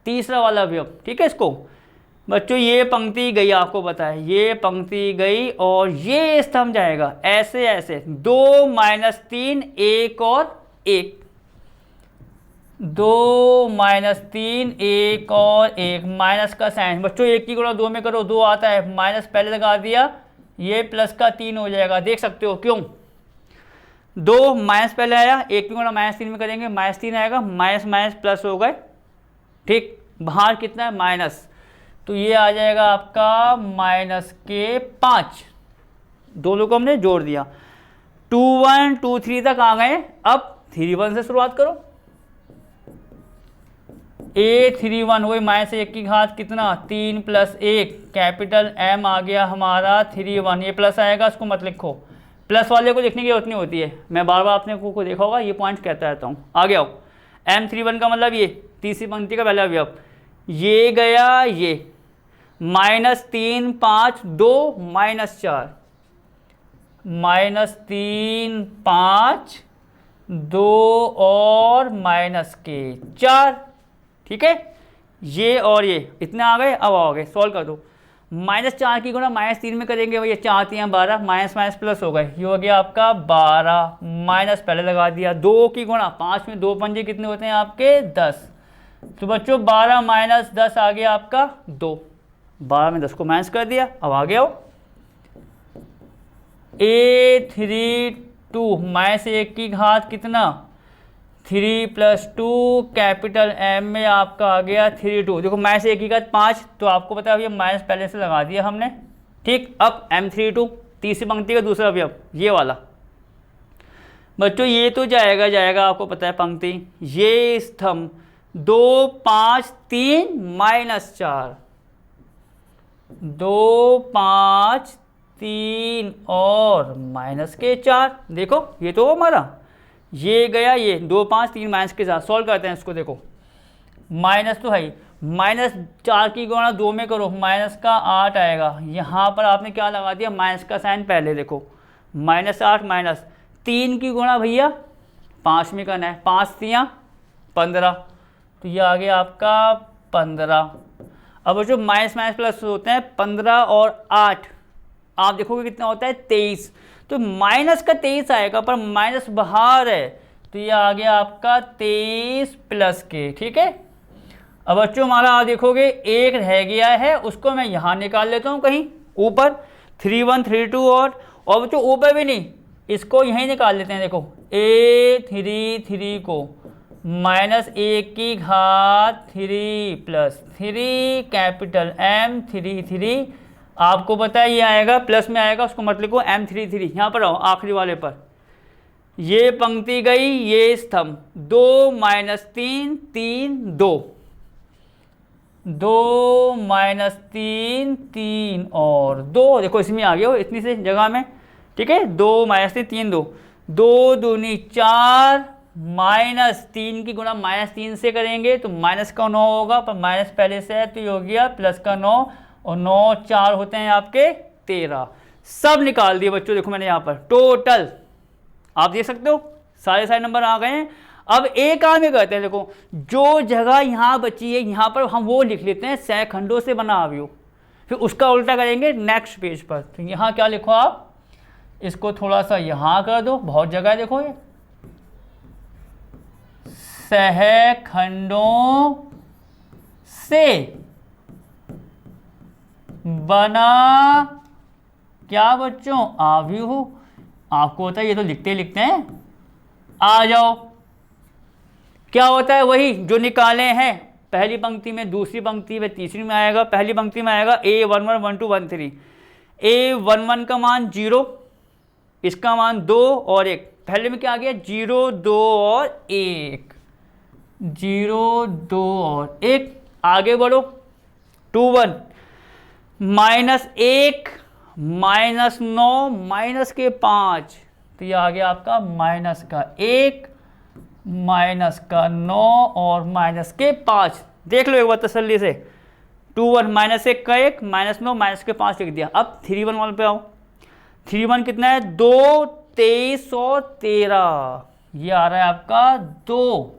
तीसरा वाला अवयव। ठीक है, इसको बच्चों ये पंक्ति गई, आपको पता है ये पंक्ति गई, और ये स्तंभ जाएगा ऐसे ऐसे, 2 - 3 1 और 1, 2 - 3 1 और 1, माइनस का साइन बच्चों 1 की गुणा 2 में करो 2 आता है, माइनस पहले लगा दिया, ये प्लस का 3 हो जाएगा। देख सकते हो क्यों, 2 माइनस पहले आया, 1 की गुणा -3 में करेंगे -3 आएगा, माइनस प्लस हो गए। ठीक, बाहर कितना है माइनस, तो ये आ जाएगा आपका -5, दोनों को हमने जोड़ दिया। 2 1 2 3 तक आ गए, अब 3 1 से शुरुआत करो। A31 वही -1 की घात कितना 3 + 1, कैपिटल M आ गया हमारा 31, ये प्लस आएगा, इसको मत लिखो, प्लस वाले को लिखने की जरूरत नहीं होती है, मैं बार बार आपने को देखा होगा, ये पॉइंट कहता रहता हूँ। आगे आओ, M31 का मतलब ये तीसरी पंक्ति का पहला अवयव, ये गया, ये -3 5 2 -4, -3 5 2 और -4। ठीक है, ये और ये इतने आ गए। अब आओगे सॉल्व कर दो, -4 की गुणा -3 में करेंगे, भैया 4 3 12, माइनस प्लस हो गए, ये हो गया आपका 12, माइनस पहले लगा दिया, 2 की गुणा 5 में 2 पंजे कितने होते हैं आपके 10, तो बच्चों 12 - 10 आ गया आपका 2, 12 में 10 को माइनस कर दिया। अब आ गया A32 -1 की घात कितना 3 + 2, कैपिटल M में आपका आ गया 32, देखो -1 की घात 5, तो आपको पता है ये माइनस पहले से लगा दिया हमने। ठीक, अब M32 तीसरी पंक्ति का दूसरा अवयव, ये वाला बच्चों, ये तो जाएगा, आपको पता है पंक्ति, ये स्तंभ 2 5 3 -4, 2 5 3 और -4। देखो ये तो हमारा ये गया, ये 2 5 3 -4 सॉल्व करते हैं इसको। देखो माइनस तो है ही, -4 की गुणा 2 में करो, -8 आएगा। यहाँ पर आपने क्या लगा दिया, माइनस का साइन पहले। देखो -8 -3 की गुणा भैया 5 में करना है, 5 3 15, तो ये आ गया आपका 15। अब जो माइनस माइनस प्लस होते हैं 15 और 8, आप देखोगे कितना होता है 23, तो माइनस का 23 आएगा, पर माइनस बाहर है, तो ये आ गया आपका 23 प्लस के। ठीक है, अब बच्चों हमारा आप देखोगे एक रह गया है, उसको मैं यहाँ निकाल लेता हूँ कहीं ऊपर, 3 1 3 2 और बच्चों ऊपर भी नहीं, इसको यहीं निकाल लेते हैं। देखो A33 को -1 की घात 3 प्लस 3 कैपिटल M33, आपको पता है ये आएगा प्लस में आएगा, उसको मत लिखो M33। यहाँ पर आओ आखिरी वाले पर, ये पंक्ति गई, ये स्तंभ, 2 -3 3 2, 2 -3 3 और 2, देखो इसमें आ गया हो इतनी सी जगह में। ठीक है, 2 -3 3 2, 2 दूनी 4, -3 की गुणा -3 से करेंगे तो माइनस का 9 होगा, पर माइनस पहले से है तो ये हो गया प्लस का 9, और 9 4 होते हैं आपके 13। सब निकाल दिए बच्चों, देखो मैंने यहाँ पर टोटल आप देख सकते हो सारे नंबर आ गए हैं। अब एक काम ये करते हैं, देखो जो जगह यहाँ बची है यहाँ पर हम वो लिख लेते हैं सैखंडों से बना अवयव, फिर उसका उल्टा करेंगे नेक्स्ट पेज पर। तो यहाँ क्या लिखो आप, इसको थोड़ा सा यहाँ कर दो, बहुत जगह है देखो, ये सहखंडों से बना क्या बच्चों, अवयव। आपको होता है ये तो लिखते लिखते हैं, आ जाओ क्या होता है वही जो निकाले हैं, पहली पंक्ति में, दूसरी पंक्ति में, तीसरी में आएगा। पहली पंक्ति में आएगा A11 1 2 1 3, A11 का मान 0, इसका मान 2 और 1, पहले में क्या आ गया 0 2 और 1, 0 2 और 1। आगे बढ़ो 2 1 -1 -9 माइनस के 5, तो ये आ गया आपका माइनस का 1 माइनस का 9 और माइनस के 5। देख लो एक बार तसल्ली से, 2 1 -1 का 1 -9 माइनस के 5 लिख दिया। अब 3 1 वाले पे आओ, 3 1 कितना है 2 23 और 13, ये आ रहा है आपका 2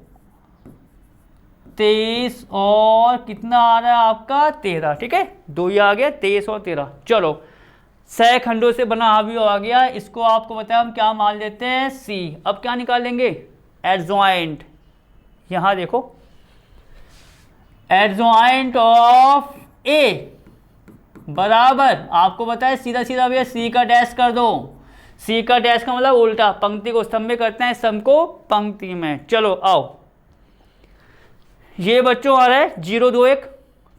23 और कितना आ रहा है आपका 13। ठीक है, 2 ये आ गया 23 और 13। चलो सहखंडों से बना अवयव आ गया, इसको आपको बताया हम क्या मान लेते हैं C। अब क्या निकालेंगे, एडजॉइंट। यहां देखो एडजॉइंट ऑफ A बराबर, आपको बताया सीधा सीधा भैया C का डैश कर दो। C का डैश का मतलब उल्टा, पंक्ति को स्तंभ में करते हैं, स्तंभ को पंक्ति में। चलो आओ, ये बच्चों आ रहा है 0 2 1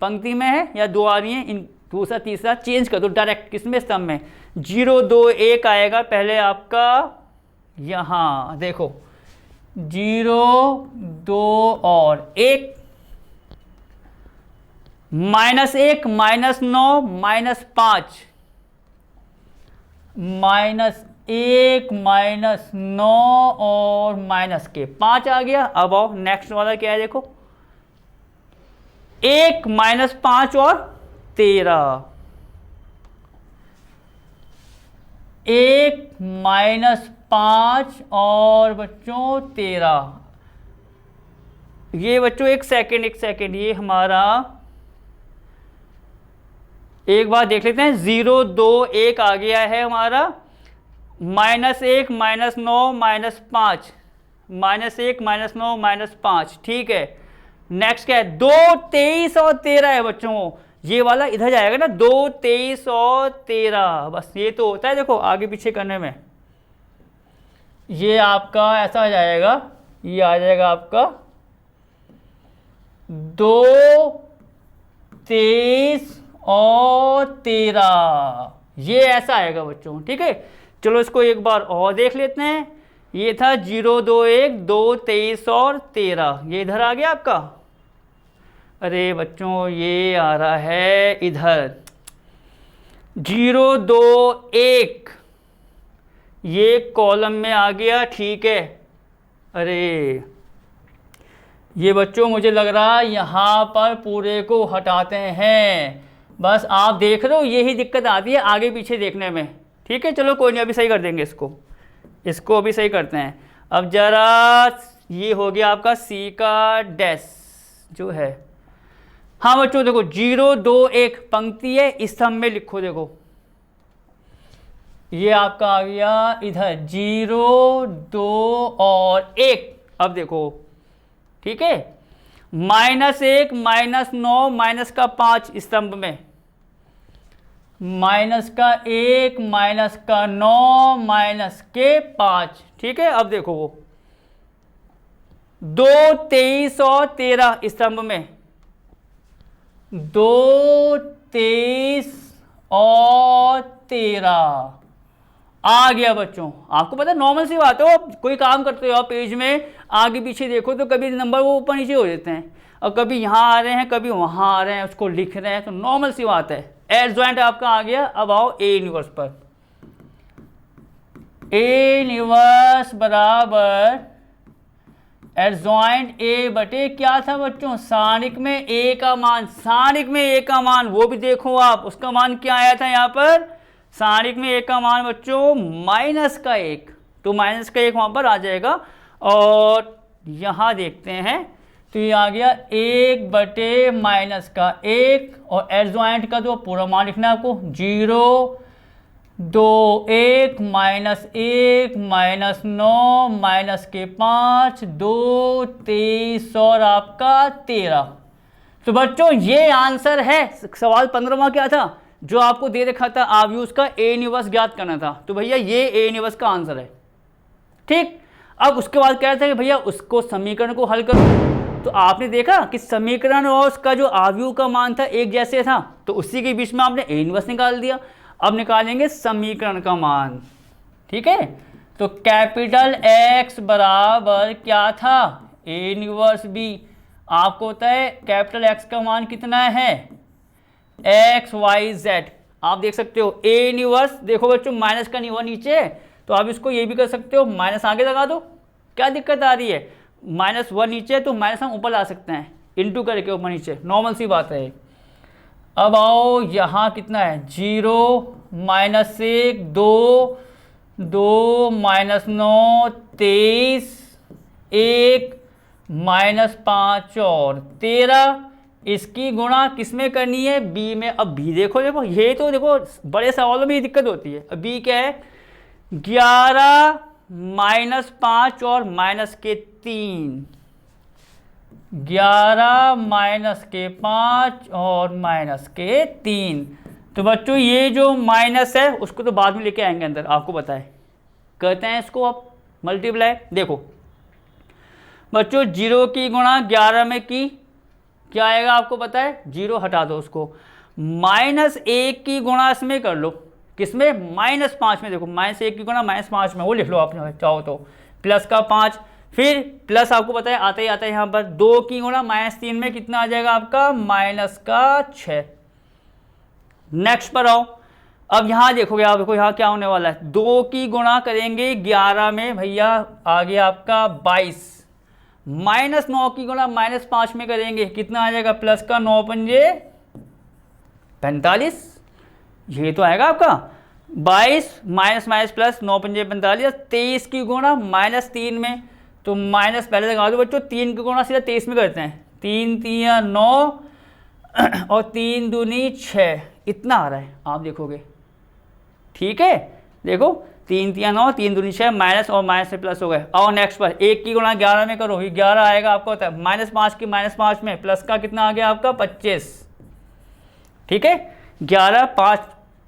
पंक्ति में है या 2 आ रही है, इन दूसरा तीसरा चेंज कर दो डायरेक्ट, किसमें स्तंभ में, 0 2 1 आएगा पहले आपका, यहाँ देखो 0 2 और 1, -1 -9 -5, -1 -9 और माइनस के 5 आ गया। अब आओ नेक्स्ट वाला क्या है, देखो 1 -5 और 13, 1 -5 और बच्चों 13। ये बच्चों एक सेकेंड, ये हमारा एक बार देख लेते हैं, 0 2 1 आ गया है हमारा, -1 -9 -5, -1 -9 -5। ठीक है, नेक्स्ट क्या है 2 23 और 13 है बच्चों, ये वाला इधर जाएगा ना, 2 23 और 13, बस ये तो होता है देखो आगे पीछे करने में। ये आपका ऐसा आ जाएगा, ये आ जाएगा आपका 2 23 और 13, ये ऐसा आएगा बच्चों। ठीक है, चलो इसको एक बार और देख लेते हैं। ये था 0 2 1 2 23 और 13, ये इधर आ गया आपका, अरे बच्चों ये आ रहा है इधर 0 2 1, ये कॉलम में आ गया, ठीक है। अरे ये बच्चों मुझे लग रहा है यहाँ पर पूरे को हटाते हैं। बस आप देख रहे हो यही दिक्कत आती है आगे पीछे देखने में, ठीक है। चलो कोई नहीं, अभी सही कर देंगे इसको अभी सही करते हैं। अब जरा ये हो गया आपका सी का डैश जो है। हाँ बच्चों देखो 0 2 1 पंक्ति है, स्तंभ में लिखो। देखो ये आपका आ गया इधर 0 2 और 1। अब देखो ठीक है, -1 -9 माइनस का 5 स्तंभ में, -1 -9 माइनस के 5, ठीक है। अब देखो वो 2 23 और 13 स्तंभ में, 2 23 और 13 आ गया बच्चों। आपको पता है नॉर्मल सी बात है, आप कोई काम करते हो आप पेज में आगे पीछे देखो तो कभी नंबर वो ऊपर नीचे हो जाते हैं, और कभी यहाँ आ रहे हैं कभी वहाँ आ रहे हैं, उसको लिख रहे हैं, तो नॉर्मल सी बात है। एडजॉइंट आपका आ गया। अब आओ ए इनवर्स पर। ए इनवर्स बराबर एडजॉइंट ए बटे क्या था बच्चों, सारणिक में ए का मान, सारणिक में ए का मान वो भी देखो आप, उसका मान क्या आया था यहाँ पर, सारणिक में ए का मान बच्चों -1, तो -1 वहाँ पर आ जाएगा। और यहाँ देखते हैं तो ये आ गया 1 बटे -1, और एडजॉइंट का तो पूरा मान लिखना है आपको, 0 2 1 -1 -9 माइनस के 5 2 23 और आपका 13। तो बच्चों ये आंसर है। सवाल 15वां क्या था जो आपको दे रखा था, आव्यूज का ए इनवर्स ज्ञात करना था, तो भैया ये ए इनवर्स का आंसर है, ठीक। अब उसके बाद कह रहे थे कि भैया उसको समीकरण को हल करो, तो आपने देखा कि समीकरण और उसका जो आव्यूह का मान था एक जैसे था, तो उसी के बीच में आपने ए इनवर्स निकाल दिया। अब निकालेंगे समीकरण का मान, ठीक है। तो कैपिटल एक्स बराबर क्या था, ए इनवर्स बी। आपको होता है कैपिटल एक्स का मान कितना है, एक्स वाई जेड। आप देख सकते हो ए इनवर्स, देखो बच्चों माइनस का नहीं हुआ नीचे, तो आप इसको ये भी कर सकते हो, माइनस आगे लगा दो, क्या दिक्कत आ रही है, -1 नीचे तो माइनस हम ऊपर ला सकते हैं, इंटू करके ऊपर नीचे, नॉर्मल सी बात है। अब आओ यहाँ कितना है, 0 -1 2 2 -9 23 1 -5 और 13, इसकी गुणा किस में करनी है, बी में। अब बी देखो ये तो देखो बड़े सवालों में ये दिक्कत होती है। अब बी क्या है, 11 -5 और -3, 11 -5 और -3। तो बच्चों ये जो माइनस है उसको तो बाद में लेके आएंगे अंदर, आपको पता है, करते हैं इसको अब मल्टीप्लाई। देखो बच्चों 0 की गुणा 11 में की क्या आएगा आपको पता है, 0 हटा दो उसको, -1 की गुणा इसमें कर लो, किसमें, -5 में। देखो -1 की गुणा -5 में, वो लिख लो आप चाहो तो, प्लस का 5, फिर प्लस आपको पता है आता ही आता है यहाँ पर, 2 की गुणा -3 में कितना आ जाएगा आपका, -6। नेक्स्ट पर आओ। अब यहाँ देखोगे आप, देखो यहाँ क्या होने वाला है, 2 की गुणा करेंगे 11 में, भैया आ गया आपका 22, -9 की गुणा -5 में करेंगे, कितना आ जाएगा, प्लस का 9 पंजे 45, ये तो आएगा आपका 22 माइनस प्लस 9 पंजे 45, 23 की गुणा -3 में, तो माइनस पहले लगा दो बच्चों, 3 की गुणा सीधा 23 में करते हैं, 3 3 9 और 3 दूनी 6, इतना आ रहा है आप देखोगे, ठीक है। देखो 3 3 9 3 दूनी 6, माइनस और माइनस से प्लस हो गए। और नेक्स्ट पर 1 की गुणा 11 में करो, ये 11 आएगा आपको होता है, -5 की -5 में, प्लस का कितना आ गया आपका 25, ठीक है। 11 5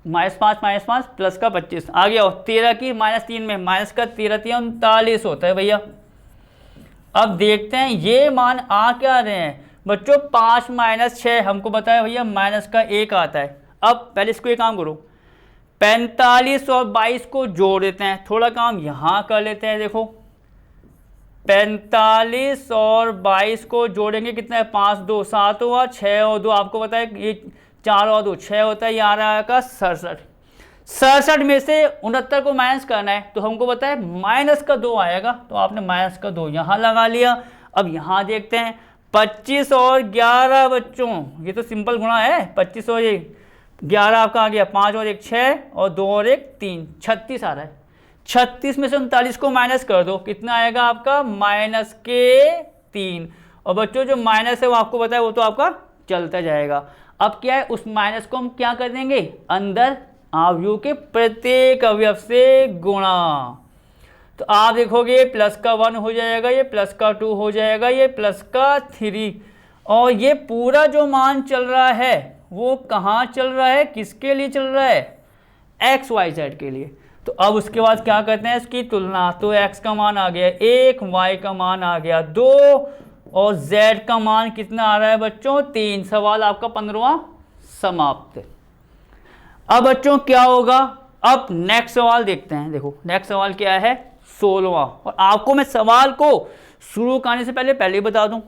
-5 प्लस का 25 आ गया। 13 की -3 में, माइनस का 13 39 होता है भैया। अब देखते हैं ये मान आ क्या रहे हैं बच्चों, 5 -6 हमको बताया भैया माइनस का 1 आता है। अब पहले इसको एक काम करो, 45 और 22 को जोड़ देते हैं, थोड़ा काम यहाँ कर लेते हैं। देखो 45 और 22 को जोड़ेंगे कितना है, 5 2 7 हुआ, 6 और 2 आपको पता है ये 4 और 2 6 होता है, ये आ रहा है 67। 67 में से 69 को माइनस करना है तो हमको पता है माइनस का 2 आएगा, तो आपने माइनस का 2 यहाँ लगा लिया। अब यहाँ देखते हैं 25 और 11 बच्चों, ये तो सिंपल गुणा है, 25 और 11 आपका आ गया, 5 और 1 6 और 2 और 1 3, 36 आ रहा है। 36 में से 39 को माइनस कर दो, कितना आएगा आपका, माइनस के 3। और बच्चों जो माइनस है वो आपको पता है वो तो आपका चलता जाएगा। अब क्या है, उस माइनस को हम क्या कर देंगे, अंदर अवयव के प्रत्येक अवयव से गुणा। तो आप देखोगे प्लस का 1 हो जाएगा, ये प्लस का 2 हो जाएगा, ये प्लस का 3, और ये पूरा जो मान चल रहा है वो कहाँ चल रहा है, किसके लिए चल रहा है, एक्स वाई जेड के लिए। तो अब उसके बाद क्या करते हैं, इसकी तुलना। तो x का मान आ गया 1, y का मान आ गया 2 और z का मान कितना आ रहा है बच्चों, 3। सवाल आपका 15वां समाप्त। अब बच्चों क्या होगा, अब नेक्स्ट सवाल देखते हैं। देखो नेक्स्ट सवाल क्या है, 16वां। और आपको मैं सवाल को शुरू करने से पहले ही बता दूं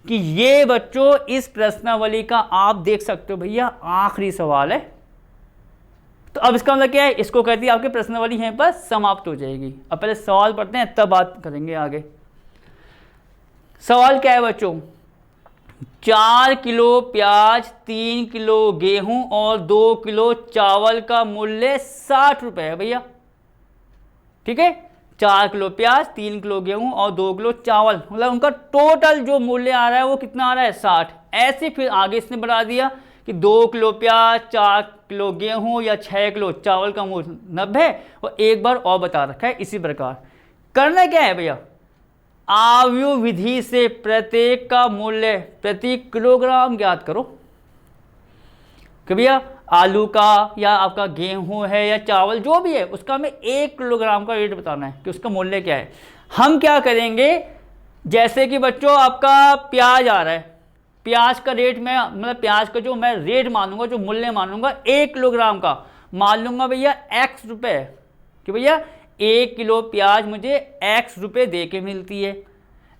कि ये बच्चों इस प्रश्नावली का आप देख सकते हो भैया आखिरी सवाल है। तो अब इसका मतलब क्या है, इसको कहती है आपकी प्रश्नावली यहीं पर समाप्त हो जाएगी। अब पहले सवाल पढ़ते हैं तब बात करेंगे आगे। सवाल क्या है बच्चों, 4 किलो प्याज, 3 किलो गेहूं और 2 किलो चावल का मूल्य 60 रुपए है भैया। ठीक है, 4 किलो प्याज, 3 किलो गेहूं और 2 किलो चावल, मतलब उनका टोटल जो मूल्य आ रहा है वो कितना आ रहा है, 60। ऐसे फिर आगे इसने बढ़ा दिया कि 2 किलो प्याज, 4 किलो गेहूं या 6 किलो चावल का मूल्य 90, और एक बार और बता रखा है इसी प्रकार। करना क्या है भैया, आव्यूह विधि से प्रत्येक का मूल्य प्रति किलोग्राम ज्ञात करो कि भैया आलू का या आपका गेहूं है या चावल जो भी है उसका हमें 1 किलोग्राम का रेट बताना है कि उसका मूल्य क्या है। हम क्या करेंगे, जैसे कि बच्चों आपका प्याज आ रहा है, प्याज का रेट मैं मतलब प्याज का जो मैं रेट मानूंगा, जो मूल्य मानूंगा 1 किलोग्राम का मान लूंगा भैया x रुपये, कि भैया 1 किलो प्याज मुझे x रुपये दे के मिलती है।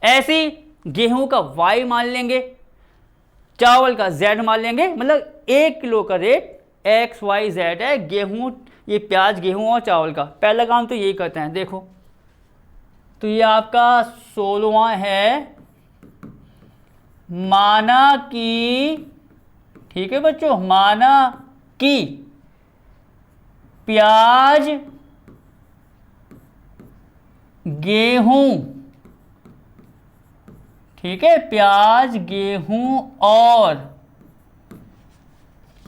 ऐसे गेहूं का y मान लेंगे, चावल का z मान लेंगे, मतलब 1 किलो का रेट x y z है। गेहूं, ये प्याज गेहूं और चावल का पहला काम तो यही करते हैं। देखो तो ये आपका 16वां है, माना कि, ठीक है बच्चों, माना कि प्याज गेहूं, ठीक है, प्याज गेहूं और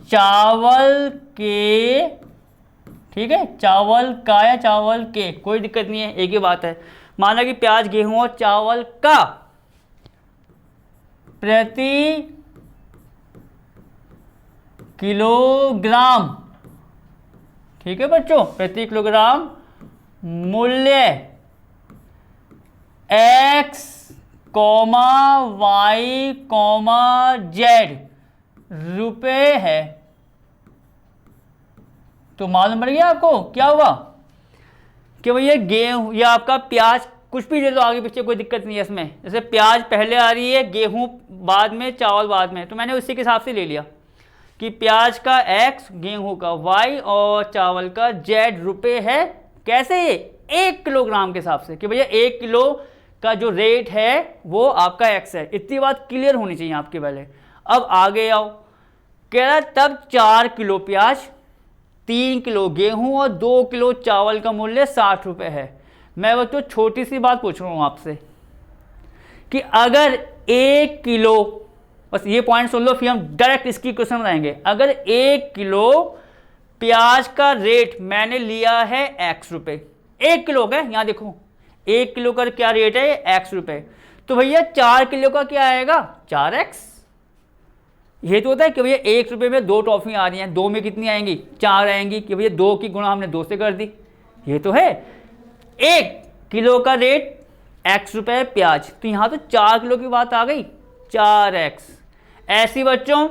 चावल के, ठीक है, चावल का या चावल के, कोई दिक्कत नहीं है, एक ही बात है। माना कि प्याज गेहूं और चावल का प्रति किलोग्राम, ठीक है बच्चों, प्रति किलोग्राम मूल्य x, y, z रुपए है। तो मालूम पड़ गया आपको क्या हुआ कि भैया गेहूं या आपका प्याज कुछ भी ले लो आगे पीछे, कोई दिक्कत नहीं है इसमें। जैसे प्याज पहले आ रही है, गेहूं बाद में, चावल बाद में, तो मैंने उसी के हिसाब से ले लिया कि प्याज का x, गेहूं का y और चावल का z रुपए है। कैसे, ये 1 किलोग्राम के हिसाब से कि भैया 1 किलो का जो रेट है वो आपका x है। इतनी बात क्लियर होनी चाहिए आपके पहले। अब आगे आओ, कह रहा तब 4 किलो प्याज, 3 किलो गेहूं और 2 किलो चावल का मूल्य 60 रुपये है। मैं बच्चों छोटी सी बात पूछ रहा हूँ आपसे कि अगर 1 किलो, बस ये पॉइंट सुन लो फिर हम डायरेक्ट इसकी क्वेश्चन बनाएंगे। अगर 1 किलो प्याज का रेट मैंने लिया है x रुपये, 1 किलो का, यहाँ देखो 1 किलो का क्या रेट है, x रुपये, तो भैया 4 किलो का क्या आएगा, 4x। ये तो होता है कि भैया 1 रुपये में 2 टॉफी आ रही हैं, 2 में कितनी आएंगी, 4 आएंगी, कि भैया 2 की गुणा हमने 2 से कर दी। ये तो है 1 किलो का रेट x रुपये प्याज, तो यहाँ तो 4 किलो की बात आ गई, 4x। ऐसी बच्चों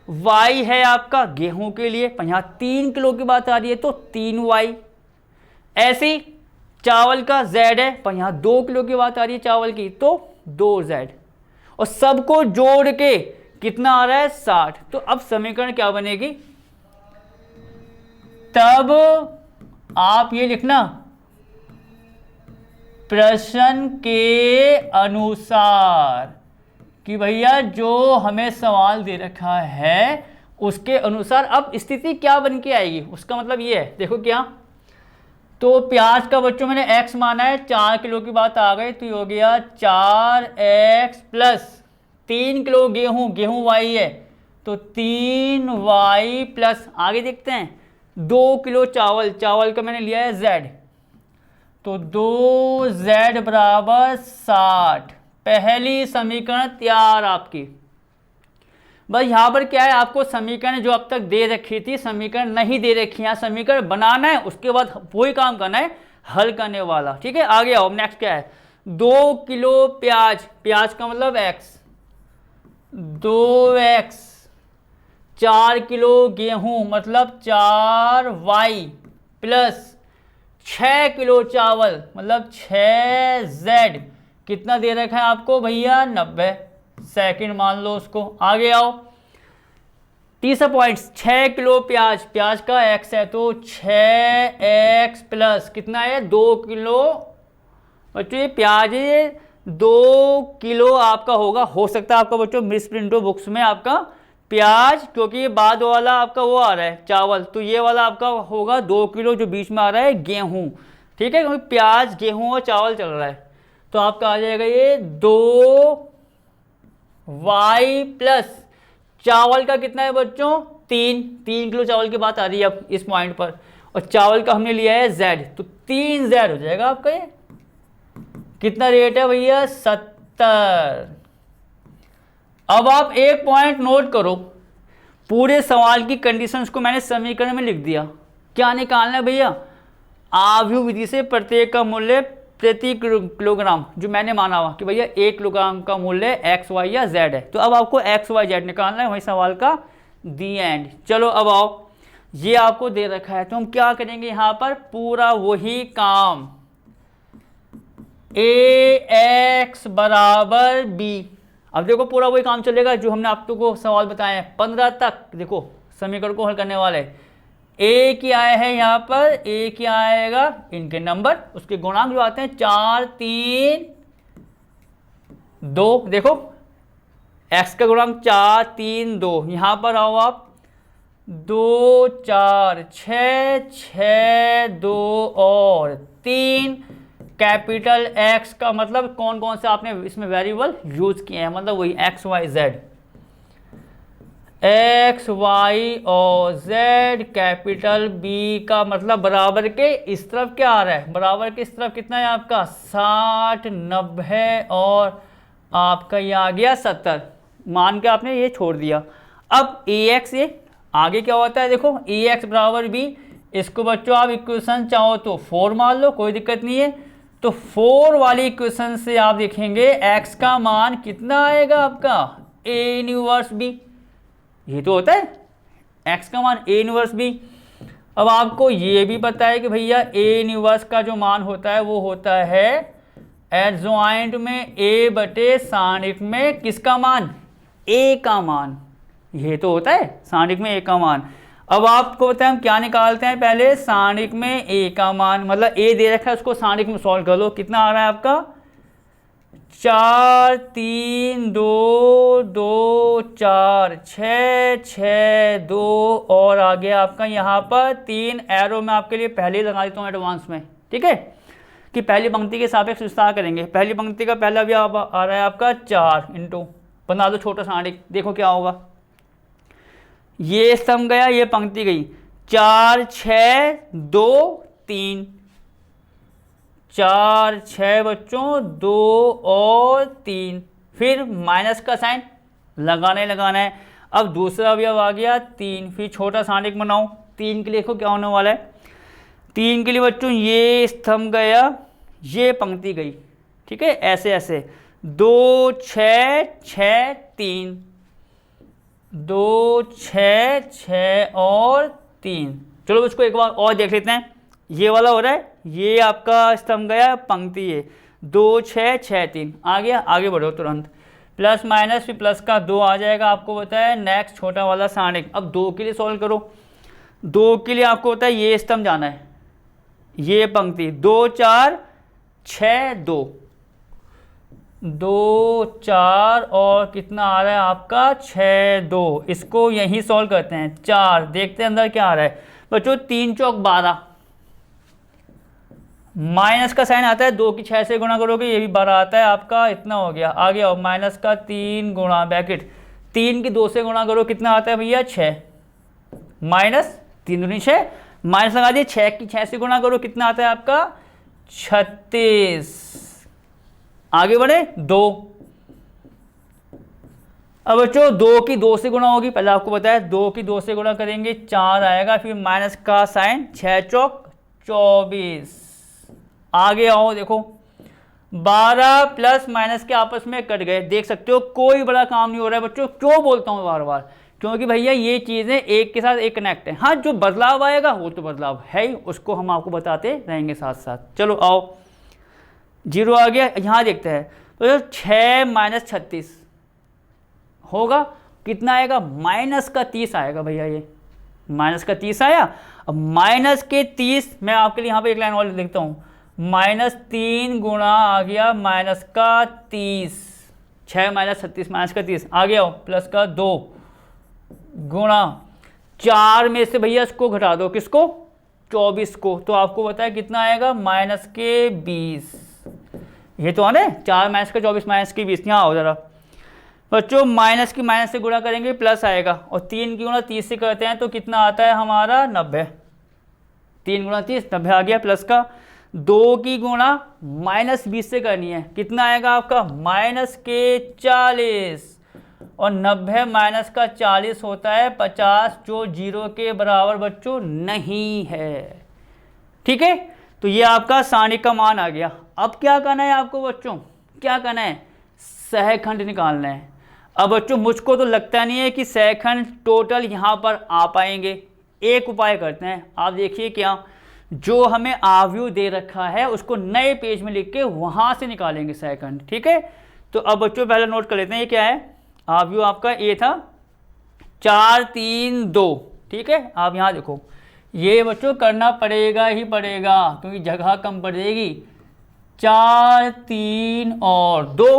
y है आपका गेहूं के लिए, यहाँ 3 किलो की बात आ रही है तो 3y। ऐसी चावल का Z है, पर यहाँ 2 किलो की बात आ रही है चावल की, तो 2Z, और सबको जोड़ के कितना आ रहा है 60। तो अब समीकरण क्या बनेगी, तब आप ये लिखना, प्रश्न के अनुसार, कि भैया जो हमें सवाल दे रखा है उसके अनुसार अब स्थिति क्या बन के आएगी। उसका मतलब ये है, देखो क्या, तो प्याज का बच्चों मैंने x माना है, 4 किलो की बात आ गई, तो ये हो गया 4x प्लस 3 किलो गेहूं, गेहूं y है तो 3y प्लस, आगे देखते हैं 2 किलो चावल, चावल का मैंने लिया है z, तो 2z बराबर 60। पहली समीकरण तैयार आपकी। बस यहाँ पर क्या है, आपको समीकरण जो अब तक दे रखी थी समीकरण नहीं दे रखी है, समीकरण बनाना है, उसके बाद वही काम करना है, हल करने वाला। ठीक है, आगे आओ। नेक्स्ट क्या है, 2 किलो प्याज, प्याज का मतलब x, 2x, 4 किलो गेहूं मतलब 4y प्लस 6 किलो चावल मतलब 6z, कितना दे रखा है आपको भैया 90 सेकंड मान लो उसको। आगे आओ, तीसरा पॉइंट, 6 किलो प्याज, प्याज का x है तो 6x प्लस कितना है 2 किलो, बच्चों ये प्याज है 2 किलो आपका होगा, हो सकता है आपका बच्चों मिस प्रिंटो बुक्स में आपका प्याज, क्योंकि ये बाद वाला आपका वो आ रहा है चावल, तो ये वाला आपका होगा 2 किलो, जो बीच में आ रहा है गेहूं। ठीक है, क्योंकि प्याज गेहूं और चावल चल रहा है, तो आपका आ जाएगा ये 2y प्लस चावल का कितना है बच्चों 3 किलो चावल की बात आ रही है अब इस पॉइंट पर, और चावल का हमने लिया है z, तो 3z हो जाएगा आपका। ये कितना रेट है भैया 70। अब आप एक पॉइंट नोट करो, पूरे सवाल की कंडीशंस को मैंने समीकरण में लिख दिया। क्या निकालना है भैया, आव्यूह विधि से प्रत्येक का मूल्य प्रति किलोग्राम, जो मैंने माना हुआ कि भैया 1 किलोग्राम का मूल्य x y या z है, तो अब आपको x y z निकालना है, वही सवाल का दी एंड। चलो अब आओ, ये आपको दे रखा है तो हम क्या करेंगे, यहाँ पर पूरा वही काम, ax बराबर b। अब देखो पूरा वही काम चलेगा जो हमने आपको सवाल बताए हैं 15 तक। देखो समीकरण को हल करने वाले, a क्या है यहाँ पर, a क्या आएगा इनके नंबर, उसके गुणांक जो आते हैं 4 3 2, देखो x का गुणांक 4 3 2, यहाँ पर आओ आप 2 4 6 6 2 और 3, कैपिटल X का मतलब कौन कौन से आपने इसमें वेरिएबल यूज किए हैं, मतलब वही x y z, x y और z, कैपिटल B का मतलब बराबर के इस तरफ क्या आ रहा है, बराबर के इस तरफ कितना है आपका 60 90 और आपका ये आ गया 70, मान के आपने ये छोड़ दिया। अब ax, ये आगे क्या होता है, देखो ax बराबर b, इसको बच्चों आप इक्वेशन चाहो तो 4 मान लो, कोई दिक्कत नहीं है। तो 4 वाली इक्वेशन से आप देखेंगे x का मान कितना आएगा आपका a इनवर्स b, ये तो होता है x का मान a इनवर्स b। अब आपको ये भी पता है कि भैया a इनवर्स का जो मान होता है वो होता है एडजॉइंट में a बटे सारणिक में किसका मान, a का मान, ये तो होता है सारणिक में a का मान। अब आपको बताएं हम क्या निकालते हैं, पहले सारणिक में a का मान, मतलब a दे रखा है उसको सारणिक में सॉल्व कर लो, कितना आ रहा है आपका 4 3 2 2 4 6 6 2 और आ गया आपका यहाँ पर 3 एरो में आपके लिए पहले ही लगा देता हूँ एडवांस में। ठीक है, कि पहली पंक्ति के सापेक्ष विस्तार करेंगे, पहली पंक्ति का पहला भी आ रहा है आपका 4 इंटू, बना दो छोटा सारणिक, देखो क्या होगा, ये स्तंभ गया ये पंक्ति गई, 4 6 2 3, 4 6 बच्चों 2 और 3, फिर माइनस का साइन लगाना है। अब दूसरा अवयव आ गया 3, फिर छोटा सारणिक बनाओ 3 के लिए, देखो क्या होने वाला है, 3 के लिए बच्चों ये स्तंभ गया ये पंक्ति गई। ठीक है, ऐसे ऐसे 2 6 6 3, 2 6 6 और 3। चलो इसको एक बार और देख लेते हैं, ये वाला हो रहा है, ये आपका स्तंभ गया, पंक्ति है 2 6 6 3 आ गया। आगे बढ़ो तुरंत, प्लस माइनस फिर प्लस का 2 आ जाएगा, आपको बताया नेक्स्ट छोटा वाला सारणिक। अब 2 के लिए सॉल्व करो, 2 के लिए आपको होता है ये स्तंभ जाना है, ये पंक्ति 2 4 6 2 2 4 और कितना आ रहा है आपका 6 2। इसको यहीं सॉल्व करते हैं, 4 देखते हैं अंदर क्या आ रहा है बच्चों, 3 चौक 12, माइनस का साइन आता है, 2 की 6 से गुणा करोगे ये भी 12 आता है आपका, इतना हो गया। आगे आओ, माइनस का 3 गुणा ब्रैकेट 3 की 2 से गुणा करो, कितना आता है भैया 6, माइनस 3 दूनी 6, माइनस लगा दिए, 6 की 6 से गुणा करो, कितना आता है आपका 36। आगे बढ़े 2, अब बच्चों 2 की 2 से गुणा होगी, पहले आपको बताया 2 की 2 से गुणा करेंगे 4 आएगा, फिर माइनस का साइन 6 चौक 24। आगे आओ, देखो 12 प्लस माइनस के आपस में कट गए, देख सकते हो कोई बड़ा काम नहीं हो रहा है बच्चों। क्यों बोलता हूँ बार बार, क्योंकि भैया ये चीज़ें एक के साथ एक कनेक्ट है। हाँ जो बदलाव आएगा वो तो बदलाव है ही, उसको हम आपको बताते रहेंगे साथ साथ। चलो आओ, 0 आ गया, यहाँ देखते हैं तो 6 माइनस 36 होगा, कितना आएगा माइनस का 30 आएगा भैया, ये माइनस का 30 आया। अब माइनस के 30 मैं आपके लिए यहाँ पे एक लाइन और लिखता हूँ, माइनस 3 गुणा आ गया माइनस का 30, 6 माइनस 36 माइनस का 30। आ गया प्लस का 2 गुणा 4 में से भैया इसको घटा दो, किसको 24 को, तो आपको बताया कितना आएगा माइनस के 20। ये तो है 4 माइनस का 24 माइनस की 20। यहाँ आओ जरा बच्चों, माइनस की माइनस से गुणा करेंगे प्लस आएगा, और 3 की गुणा 30 से करते हैं तो कितना आता है हमारा 90, 3 गुणा 30 90 आ गया प्लस का। 2 की गुणा माइनस 20 से करनी है, कितना आएगा आपका माइनस के 40, और 90 माइनस का 40 होता है 50, जो 0 के बराबर बच्चों नहीं है। ठीक है, तो ये आपका सारणिक का मान आ गया। अब क्या करना है आपको बच्चों, क्या करना है, सहखंड निकालना है। अब बच्चों मुझको तो लगता नहीं है कि सहखंड टोटल यहाँ पर आ पाएंगे, एक उपाय करते हैं। आप देखिए क्या, जो हमें आव्यूह दे रखा है उसको नए पेज में लिख के वहाँ से निकालेंगे सहखंड। ठीक है, तो अब बच्चों पहले नोट कर लेते हैं ये क्या है, आव्यूह आपका ए था 4 3 2। ठीक है, आप यहाँ देखो, ये बच्चों करना पड़ेगा ही पड़ेगा क्योंकि जगह कम पड़ जाएगी। 4 3 और 2,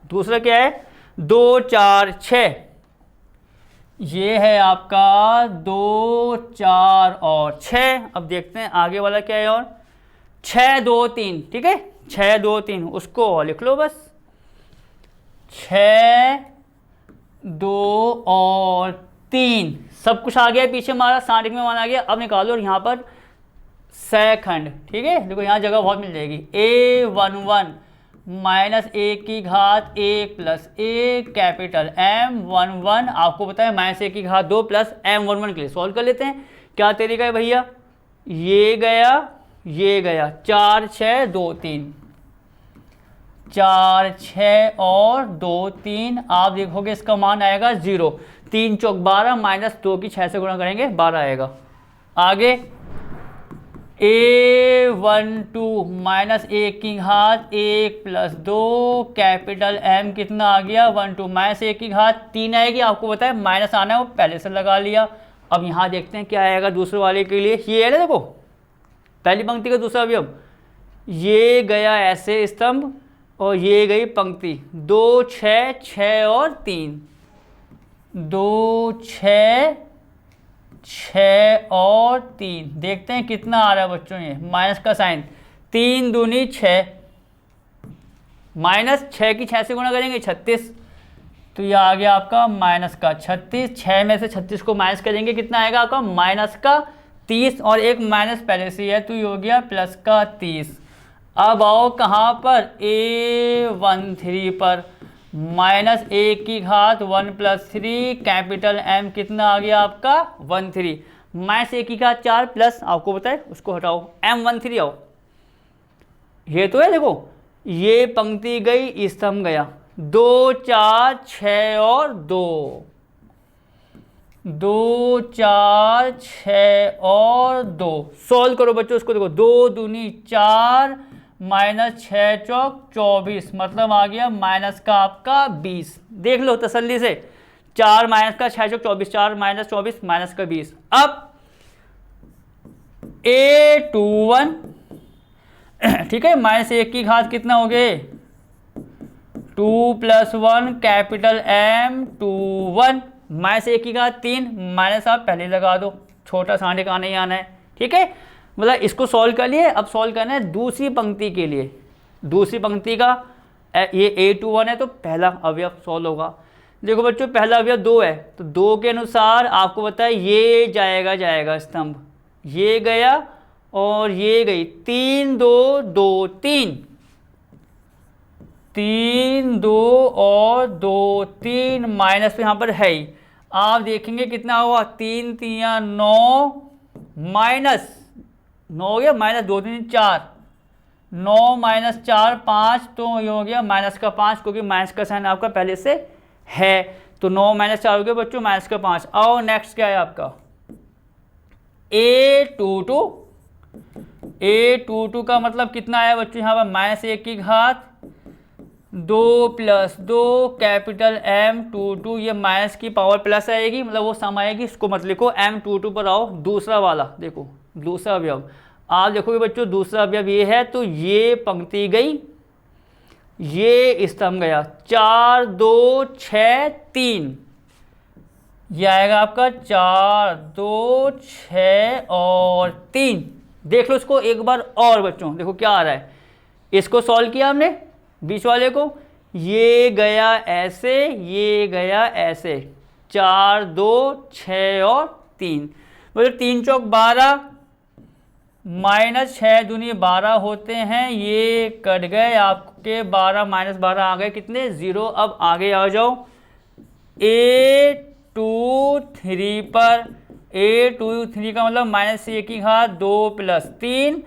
दूसरा क्या है 2 4 6, ये है आपका 2 4 और 6। अब देखते हैं आगे वाला क्या है, और 6 2 3। ठीक है, 6 2 3 उसको लिख लो बस, 6 2 और 3 सब कुछ आ गया पीछे हमारा, सारणिक में मान आ गया। अब निकालो और यहाँ पर सहखंड। ठीक है, देखो यहाँ जगह बहुत मिल जाएगी, A11 माइनस ए की घात 1 प्लस ए कैपिटल M11, आपको पता है माइनस ए की घात 2 प्लस M11 के लिए सॉल्व कर लेते हैं। क्या तरीका है भैया, ये गया 4 6 2 3, 4 6 और 2 3, आप देखोगे इसका मान आएगा 0। 3 चौक 12 माइनस 2 की 6 से गुणा करेंगे 12 आएगा। आगे A12 माइनस ए की घात 1 प्लस 2 कैपिटल M कितना आ गया 12, माइनस ए की घात 3 आएगी, आपको पता है माइनस आना है वो पहले से लगा लिया। अब यहाँ देखते हैं क्या आएगा दूसरे वाले के लिए, ये है ना देखो पहली पंक्ति का दूसरा अवयव, ये गया ऐसे स्तंभ और ये गई पंक्ति, 2 6 6 और 3, 2 6 6 और 3, देखते हैं कितना आ रहा है बच्चों, ये माइनस का साइन 3 दूनी 6, माइनस 6 की 6 से गुणा करेंगे 36, तो ये आ गया आपका माइनस का 36। 6 में से 36 को माइनस करेंगे कितना आएगा आपका माइनस का 30, और एक माइनस पहले से है तो ये हो गया प्लस का 30। अब आओ कहाँ पर, A13 पर, माइनस ए की घात 1 प्लस 3 कैपिटल M कितना आ गया आपका 13, माइनस ए की घात 4 प्लस आपको बताए उसको हटाओ M13 आओ, ये तो है देखो, ये पंक्ति गई स्तंभ गया, 2 4 6 और 2, 2 4 6 और 2। सॉल्व करो बच्चों इसको, देखो 2 दूनी 4 माइनस 6 चौक 24, मतलब आ गया माइनस का आपका 20। देख लो तसल्ली से, 4 माइनस का 6 चौक 24, 4 माइनस 24 माइनस का 20। अब A21 ठीक है, माइनस 1 की घात कितना हो गए 2 + 1 कैपिटल M21, माइनस 1 की घात 3, माइनस आप पहले लगा दो, छोटा सा आने का नहीं आना है। ठीक है, मतलब इसको सॉल्व कर लिए। अब सॉल्व करना है दूसरी पंक्ति के लिए। दूसरी पंक्ति का ये A21 है तो पहला अवयव सॉल्व होगा। देखो बच्चों पहला अवयव 2 है तो 2 के अनुसार आपको पता है ये जाएगा स्तंभ, ये गया और ये गई, 3 2 2 3, 3 2 और 2 3, माइनस तो यहाँ पर है ही। आप देखेंगे कितना हुआ 3 3 9 माइनस 9 हो गया, माइनस 2 3 4, 9 माइनस 4 5, तो ये हो गया माइनस का 5, क्योंकि माइनस का साइन आपका पहले से है। तो 9 माइनस 4 हो गया बच्चों माइनस का 5। और नेक्स्ट क्या है आपका A22। A22 का मतलब कितना है बच्चों यहाँ पर माइनस 1 की घात 2 + 2 कैपिटल M22, ये माइनस की पावर प्लस आएगी, मतलब वो सम आएगी, इसको मत लिखो। M22 पर आओ, दूसरा वाला देखो, दूसरा अवयव आप देखोगे बच्चों, दूसरा अवयव ये है तो ये पंक्ति गई, ये स्तंभ गया, 4 2 6 3, ये आएगा आपका 4 2 6 और 3। देख लो इसको एक बार और बच्चों, देखो क्या आ रहा है। इसको सॉल्व किया हमने बीच वाले को, ये गया ऐसे, ये गया ऐसे, 4 2 6 और 3, मतलब 3 चौक 12, माइनस 6 दूनी 12 होते हैं, ये कट गए आपके 12 माइनस 12 आ गए कितने 0। अब आगे आ जाओ A23 पर, A23 का मतलब माइनस 1 की घात 2 + 3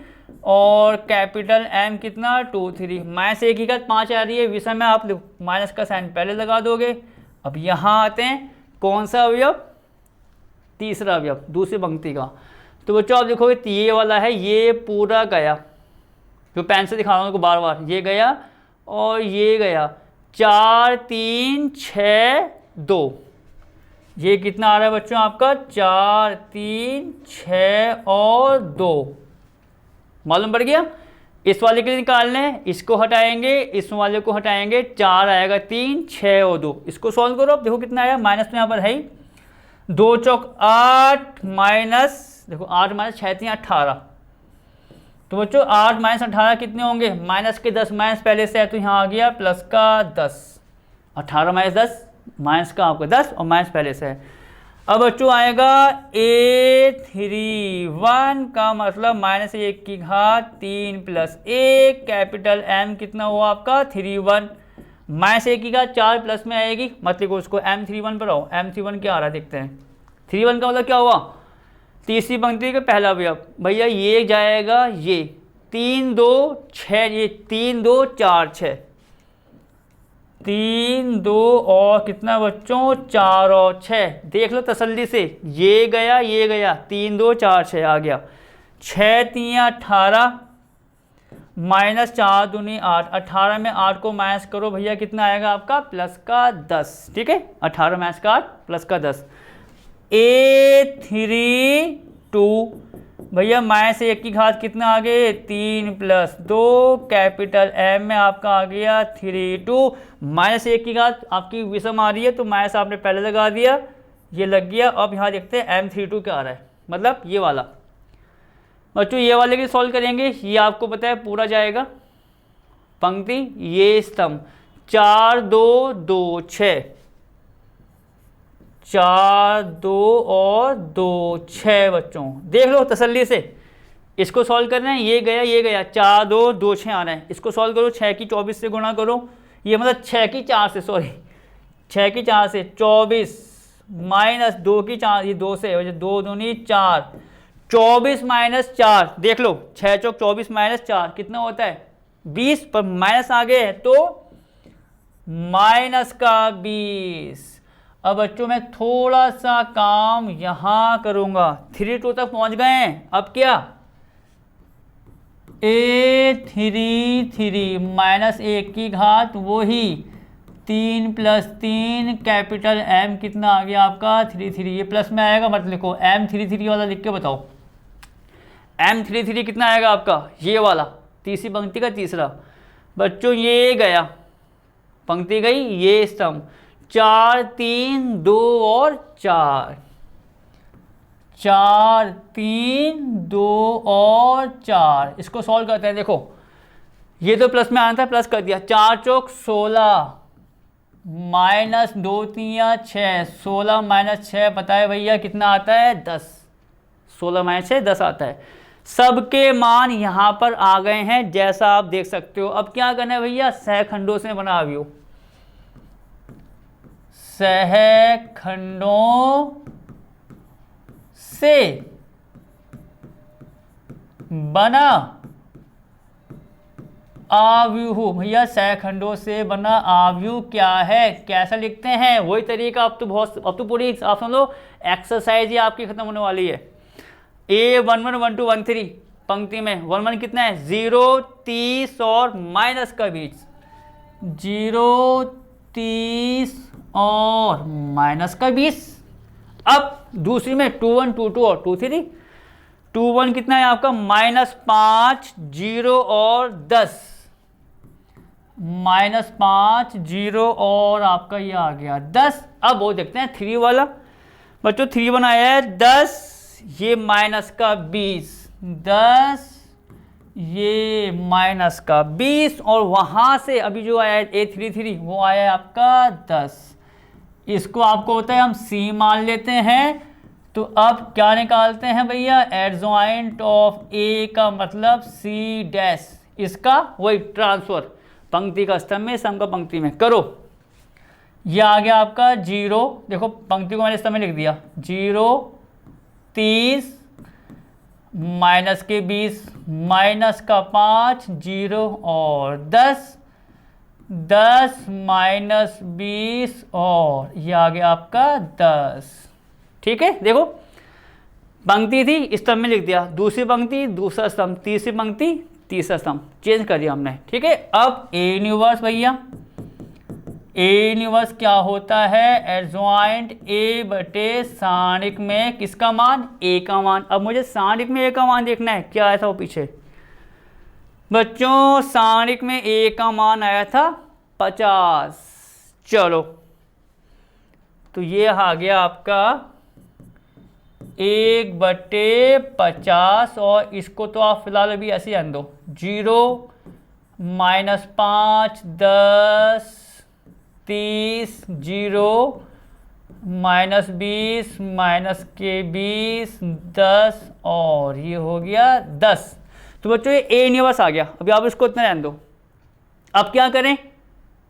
और कैपिटल M कितना 23, माइनस 1 की घात 5 आ रही है, विषय में आप माइनस का साइन पहले लगा दोगे। अब यहाँ आते हैं कौन सा अवयव, तीसरा अवयव दूसरी पंक्ति का। तो बच्चों आप देखोगे ये वाला है, ये पूरा गया, जो पेन से दिखा रहा हूँ उनको बार बार, ये गया और ये गया, 4 3 6 2, ये कितना आ रहा है बच्चों आपका 4 3 6 और 2, मालूम पड़ गया। इस वाले के लिए निकालने हैं, इसको हटाएंगे, इस वाले को हटाएंगे, 4 आएगा 3 6 और 2, इसको सॉल्व करो। अब देखो कितना आया, माइनस तो यहाँ पर है ही, 2 चौक 8 माइनस, देखो 8 माइनस 6 3 18, तो बच्चों 8 माइनस 18 कितने होंगे, माइनस के 10, माइनस पहले से है तो यहाँ आ गया प्लस का 10, 18 माइनस 10, माइनस का आपका 10 और माइनस पहले से है। अब बच्चों आएगा A31 का मतलब माइनस 1 की घात 3 + 1 कैपिटल M कितना हुआ आपका 31, माइनस 1 की घात 4 प्लस में आएगी, मतलब उसको M31 पर आओ, M31 क्या आ रहा है देखते हैं। 31 का मतलब क्या हुआ, तीसरी पंक्ति का पहला अवयव भैया, ये जाएगा ये 3 2 6, ये 3 2 4 6, 3 2 और कितना बच्चों 4 और 6, देख लो तसल्ली से, ये गया 3 2 4 6 आ गया, 6 3 18 माइनस 4 दूनी 8, 18 में 8 को माइनस करो भैया कितना आएगा आपका प्लस का 10। ठीक है, 18 माइनस का 8 प्लस का 10। A32 भैया माइनस 1 की घात कितना आ गए 3 + 2 कैपिटल M में आपका आ गया 32, माइनस 1 की घात आपकी विषम आ रही है तो माइनस आपने पहले लगा दिया, ये लग गया। अब यहाँ देखते हैं M32 क्या आ रहा है, मतलब ये वाला बच्चों, ये वाले की सॉल्व करेंगे, ये आपको पता है पूरा जाएगा पंक्ति, ये स्तंभ 4 2 2 6, 4 2 और 2 6 बच्चों, देख लो तसल्ली से, इसको सॉल्व करना है, ये गया 4 2 2 6 आ रहा है, इसको सॉल्व करो, 6 की 24 से गुणा करो, ये मतलब 6 की 4 से, सॉरी 6 की 4 से 24 माइनस 2 की 4, ये 2 से 2 दूनी 4, 24 माइनस 4, देख लो 6 चौक 24 माइनस 4 कितना होता है 20, पर माइनस आ गए तो माइनस का 20। अब बच्चों मैं थोड़ा सा काम यहाँ करूँगा, 3 2 तक पहुँच गए हैं। अब क्या, A3 माइनस 1 की घात वही 3 + 3 कैपिटल M कितना आ गया आपका 3 ये प्लस में आएगा, मत लिखो, M3 वाला लिख के बताओ। M3 कितना आएगा आपका, ये वाला तीसरी पंक्ति का तीसरा। बच्चों ये गया, पंक्ति गई, ये स्तंभ, 4 3 2 और 4, 4 3 2 और 4। इसको सॉल्व करते हैं। देखो ये तो प्लस में आना था, प्लस कर दिया, 4 चौक 16 माइनस 2 3 6, 16 माइनस 6 बताए भैया कितना आता है 10, 16 माइनस 6 10 आता है। सबके मान यहाँ पर आ गए हैं जैसा आप देख सकते हो। अब क्या करना है भैया, सहखंडों से बना अवयव, सहखंडों से बना आव्यूह। भैया सहखंडों से बना आव्यूह क्या है, कैसा लिखते हैं, वही तरीका। अब तो पूरी आप समझ लो एक्सरसाइज ही आपकी खत्म होने वाली है। A11 1 2 1 3 पंक्ति में 1 1 कितना है 0 30 और माइनस का बीच, 0 30 और माइनस का 20। अब दूसरी में 2 1 2 2 और 2 3, 2 1 कितना है आपका -5 0 और 10, -5 0 और आपका ये आ गया 10। अब वो देखते हैं 3 वाला। बच्चों 3 1 आया है 10, ये माइनस का 20, 10 ये माइनस का 20, और वहां से अभी जो आया है A33 वो आया है आपका 10। इसको आपको होता है हम C मान लेते हैं। तो अब क्या निकालते हैं भैया, एडजॉइंट ऑफ A का मतलब C डैश, इसका वही ट्रांसफर, पंक्ति का स्तंभ में सम का पंक्ति में करो। ये आ गया आपका 0, देखो पंक्ति को मैंने स्तंभ में लिख दिया, 0 30 माइनस के 20 माइनस का 5 0 और 10, 10 माइनस 20 और ये आ गया आपका 10। ठीक है, देखो पंक्ति थी स्तंभ में लिख दिया, दूसरी पंक्ति दूसरा स्तंभ, तीसरी पंक्ति तीसरा स्तंभ, चेंज कर दिया हमने। ठीक है, अब A इन्वर्स भैया, A इन्वर्स क्या होता है, एडजॉइंट A बटे सारणिक में किसका मान, A का मान। अब मुझे सारणिक में A का मान देखना है, क्या आया था वो पीछे बच्चों, सारणिक में A का मान आया था 50। चलो तो ये आ गया आपका 1/50, और इसको तो आप फिलहाल अभी ऐसे ही आने दो, 0 -5 10 30 0 -20 माइनस के 20 10 और ये हो गया 10। तो बच्चों ये A इन्वर्स आ गया। अभी आप इसको इतना रहने दो। अब क्या करें,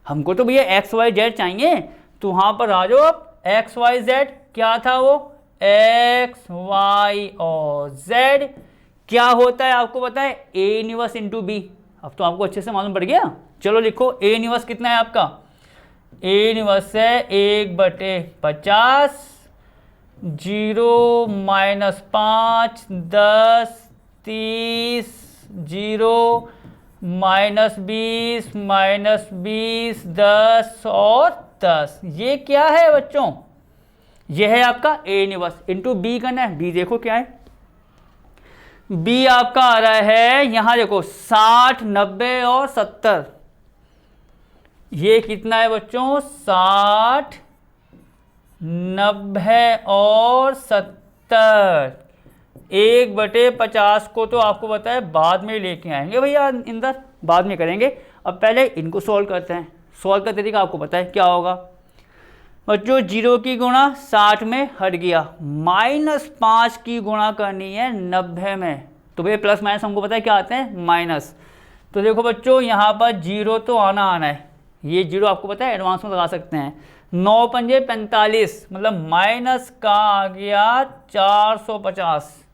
हमको तो भैया XYZ चाहिए, तो वहाँ पर आ जाओ आप। XYZ क्या था वो, X Y और Z क्या होता है आपको पता है, A इन्वर्स इंटू B। अब तो आपको अच्छे से मालूम पड़ गया। चलो लिखो, A इन्वर्स कितना है आपका, A इन्वर्स है 1/50, 0 -5 10 30 0 -20 -20 10 और 10। ये क्या है बच्चों, ये है आपका A इन्वर्स इंटू B करना है। B देखो क्या है, B आपका आ रहा है यहां देखो 60 90 और 70। ये कितना है बच्चों, 60 90 और 70। 1/50 को तो आपको पता है बाद में लेके आएंगे भैया, इंदर बाद में करेंगे। अब पहले इनको सॉल्व करते हैं। सॉल्व का तरीका आपको पता है क्या होगा बच्चों, 0 की गुणा 60 में हट गया, -5 की गुणा करनी है 90 में। तो भैया प्लस माइनस हमको पता है क्या आते हैं, माइनस। तो देखो बच्चों यहाँ पर 0 तो आना है, ये 0 आपको पता है एडवांस में लगा सकते हैं। 9 पंजे 45 मतलब माइनस का आ गया 450।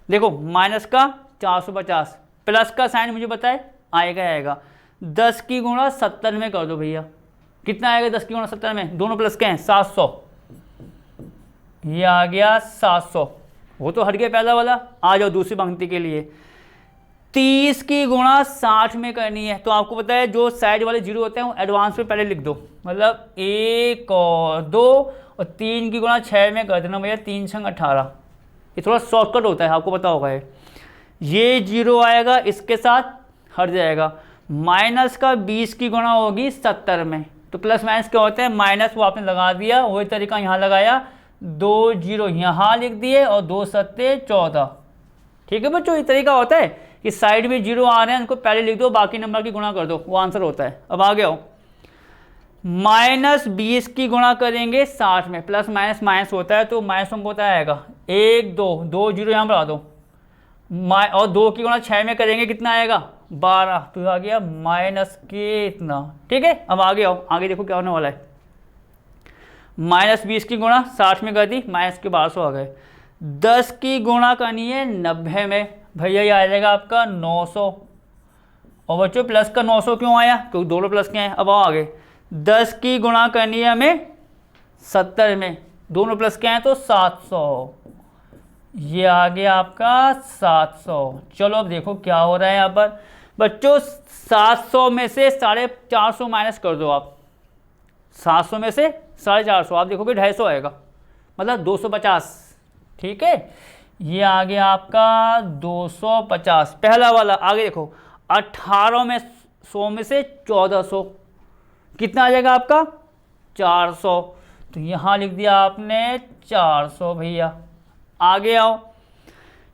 देखो माइनस का 450, प्लस का साइन मुझे पता है आएगा। 10 की गुणा 70 में कर दो भैया, कितना आएगा 10 की गुणा 70 में, दोनों प्लस के हैं 700, ये आ गया 700, वो तो हट गया पहला वाला। आ जाओ दूसरी पंक्ति के लिए, 30 की गुणा 60 में करनी है। तो आपको पता है जो साइड वाले जीरो होते हैं वो एडवांस में पहले लिख दो, मतलब 1 और 2 और 3 की गुणा 6 में कर देना भैया, 3 छंग 18। ये थोड़ा शॉर्टकट होता है, आपको पता होगा। ये जीरो आएगा, इसके साथ हट जाएगा। माइनस का 20 की गुणा होगी 70 में, तो प्लस माइनस क्या होते हैं, माइनस वो आपने लगा दिया, वही तरीका यहाँ लगाया, 2 जीरो यहाँ लिख दिए और 2 सत्ते 14। ठीक है बच्चों, ये तरीका होता है कि साइड में जीरो आ रहे हैं उनको पहले लिख दो, बाकी नंबर की गुणा कर दो, वो आंसर होता है। अब आगे आओ, -20 की गुणा करेंगे 60 में, प्लस माइनस माइनस होता है तो माइनस हमको होता आएगा 1 2 जीरो यहाँ बढ़ा दो, और 2 की गुणा 6 में करेंगे कितना आएगा 12, तो आ गया माइनस के इतना। ठीक है, अब आगे आओ, आगे देखो क्या होने वाला है। -20 की गुणा 60 में कर दी, माइनस के 1200 आ गए। 10 की गुणा करनी है 90 में, भैया ये आ जाएगा आपका 900, और बच्चों प्लस का 900 क्यों आया, क्योंकि दोनों प्लस के हैं। अब आओ आगे, 10 की गुणा करनी है हमें 70 में, दोनों प्लस के हैं तो 700, ये आ गया आपका 700। चलो अब देखो क्या हो रहा है यहाँ पर बच्चों, 700 में से 450 माइनस कर दो आप, 700 में से 450, आप देखोगे 250 आएगा, मतलब 250। ठीक है, ये आ गया आपका 250 पहला वाला। आगे देखो, 18 में 100 में से 1400 कितना आ जाएगा आपका 400, तो यहाँ लिख दिया आपने 400 भैया। आगे आओ,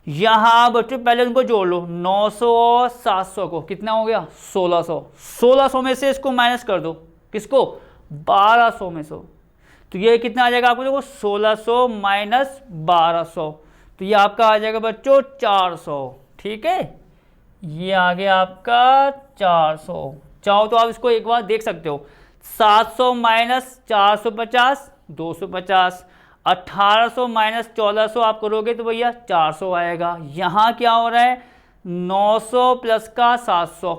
यहाँ बच्चों पहले उनको जोड़ लो, 900 और 700 को कितना हो गया 1600, 1600 में से इसको माइनस कर दो, किसको 1200 में से, तो ये कितना आ जाएगा आपको देखो 1600 माइनस 1200, तो ये आपका आ जाएगा बच्चों 400। ठीक है, ये आ गया आपका 400। चाहो तो आप इसको एक बार देख सकते हो, 700 माइनस 450 250, 1800 माइनस 1400 आप करोगे तो भैया 400 आएगा। यहाँ क्या हो रहा है 900 प्लस का 700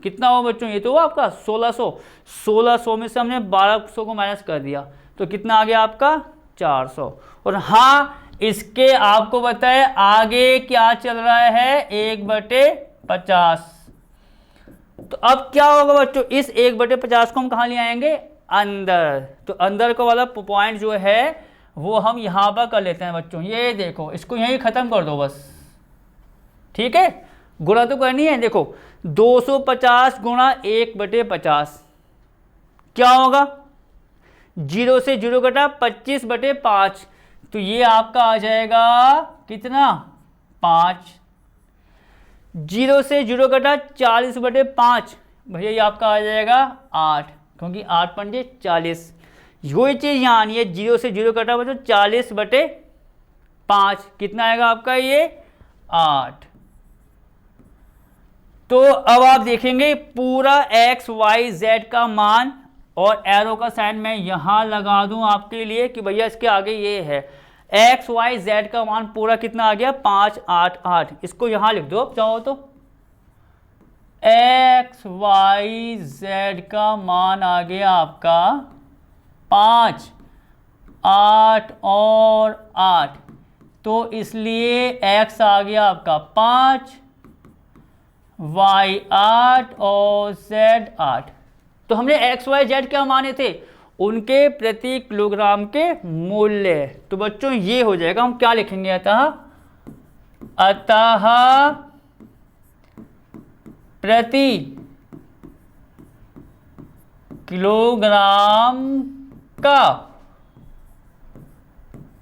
कितना हो बच्चों, ये तो हुआ आपका 1600, 1600 में से हमने 1200 को माइनस कर दिया तो कितना आ गया आपका 400। और हाँ, इसके आपको बताए आगे क्या चल रहा है 1/50। तो अब क्या होगा बच्चों, इस 1/50 को हम कहाँ ले आएंगे अंदर, तो अंदर का वाला पॉइंट जो है वो हम यहाँ पर कर लेते हैं बच्चों। ये देखो, इसको यहीं ख़त्म कर दो बस। ठीक है, गुणा तो करनी है। देखो 250 गुणा 1/50 क्या होगा, 0 से 0 कटा 25/5, तो ये आपका आ जाएगा कितना 5। 0 से 0 कटा 40/5, भैया ये आपका आ जाएगा 8, क्योंकि 8 पंजे 40। वही चीज़ यहाँ आनी है, 0 से 0 कटा बच्चों 40/5 कितना आएगा आपका ये 8। तो अब आप देखेंगे पूरा x y z का मान, और एरो का साइन मैं यहाँ लगा दूं आपके लिए कि भैया इसके आगे ये है, x y z का मान पूरा कितना आ गया 5 8 8। इसको यहाँ लिख दो अब चाहो तो, x y z का मान आ गया आपका 5 8 और 8, तो इसलिए x आ गया आपका 5 y 8 और z 8। तो हमने x y z क्या माने थे, उनके प्रति किलोग्राम के मूल्य। तो बच्चों ये हो जाएगा, हम क्या लिखेंगे अतः प्रति किलोग्राम का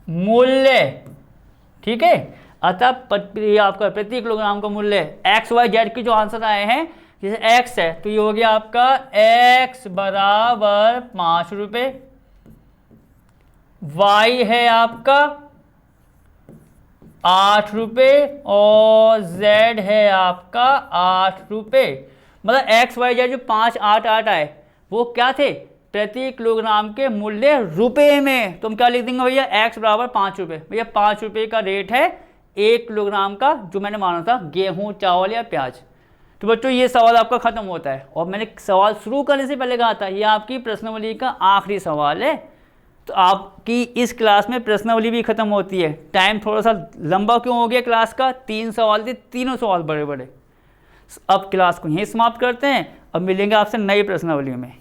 मूल्य। ठीक है, अतः आपका प्रति किलोग्राम का मूल्य एक्स वाई जेड के जो आंसर आए हैं, जैसे x है तो ये हो गया आपका x बराबर 5 रुपये, y है आपका 8 रुपये और z है आपका 8 रुपये। मतलब x y z जो 5 8 8 आए वो क्या थे, प्रति किलोग्राम के मूल्य रुपए में। तो हम क्या लिख देंगे भैया, x बराबर 5 रुपये। भैया 5 रुपये का रेट है 1 किलोग्राम का, जो मैंने माना था गेहूं चावल या प्याज। तो बच्चों ये सवाल आपका ख़त्म होता है। और मैंने सवाल शुरू करने से पहले कहा था ये आपकी प्रश्नावली का आखिरी सवाल है। तो आपकी इस क्लास में प्रश्नावली भी ख़त्म होती है। टाइम थोड़ा सा लंबा क्यों हो गया क्लास का, 3 सवाल थे, तीनों सवाल बड़े बड़े। अब क्लास को यहीं समाप्त करते हैं। अब मिलेंगे आपसे नई प्रश्नावली में।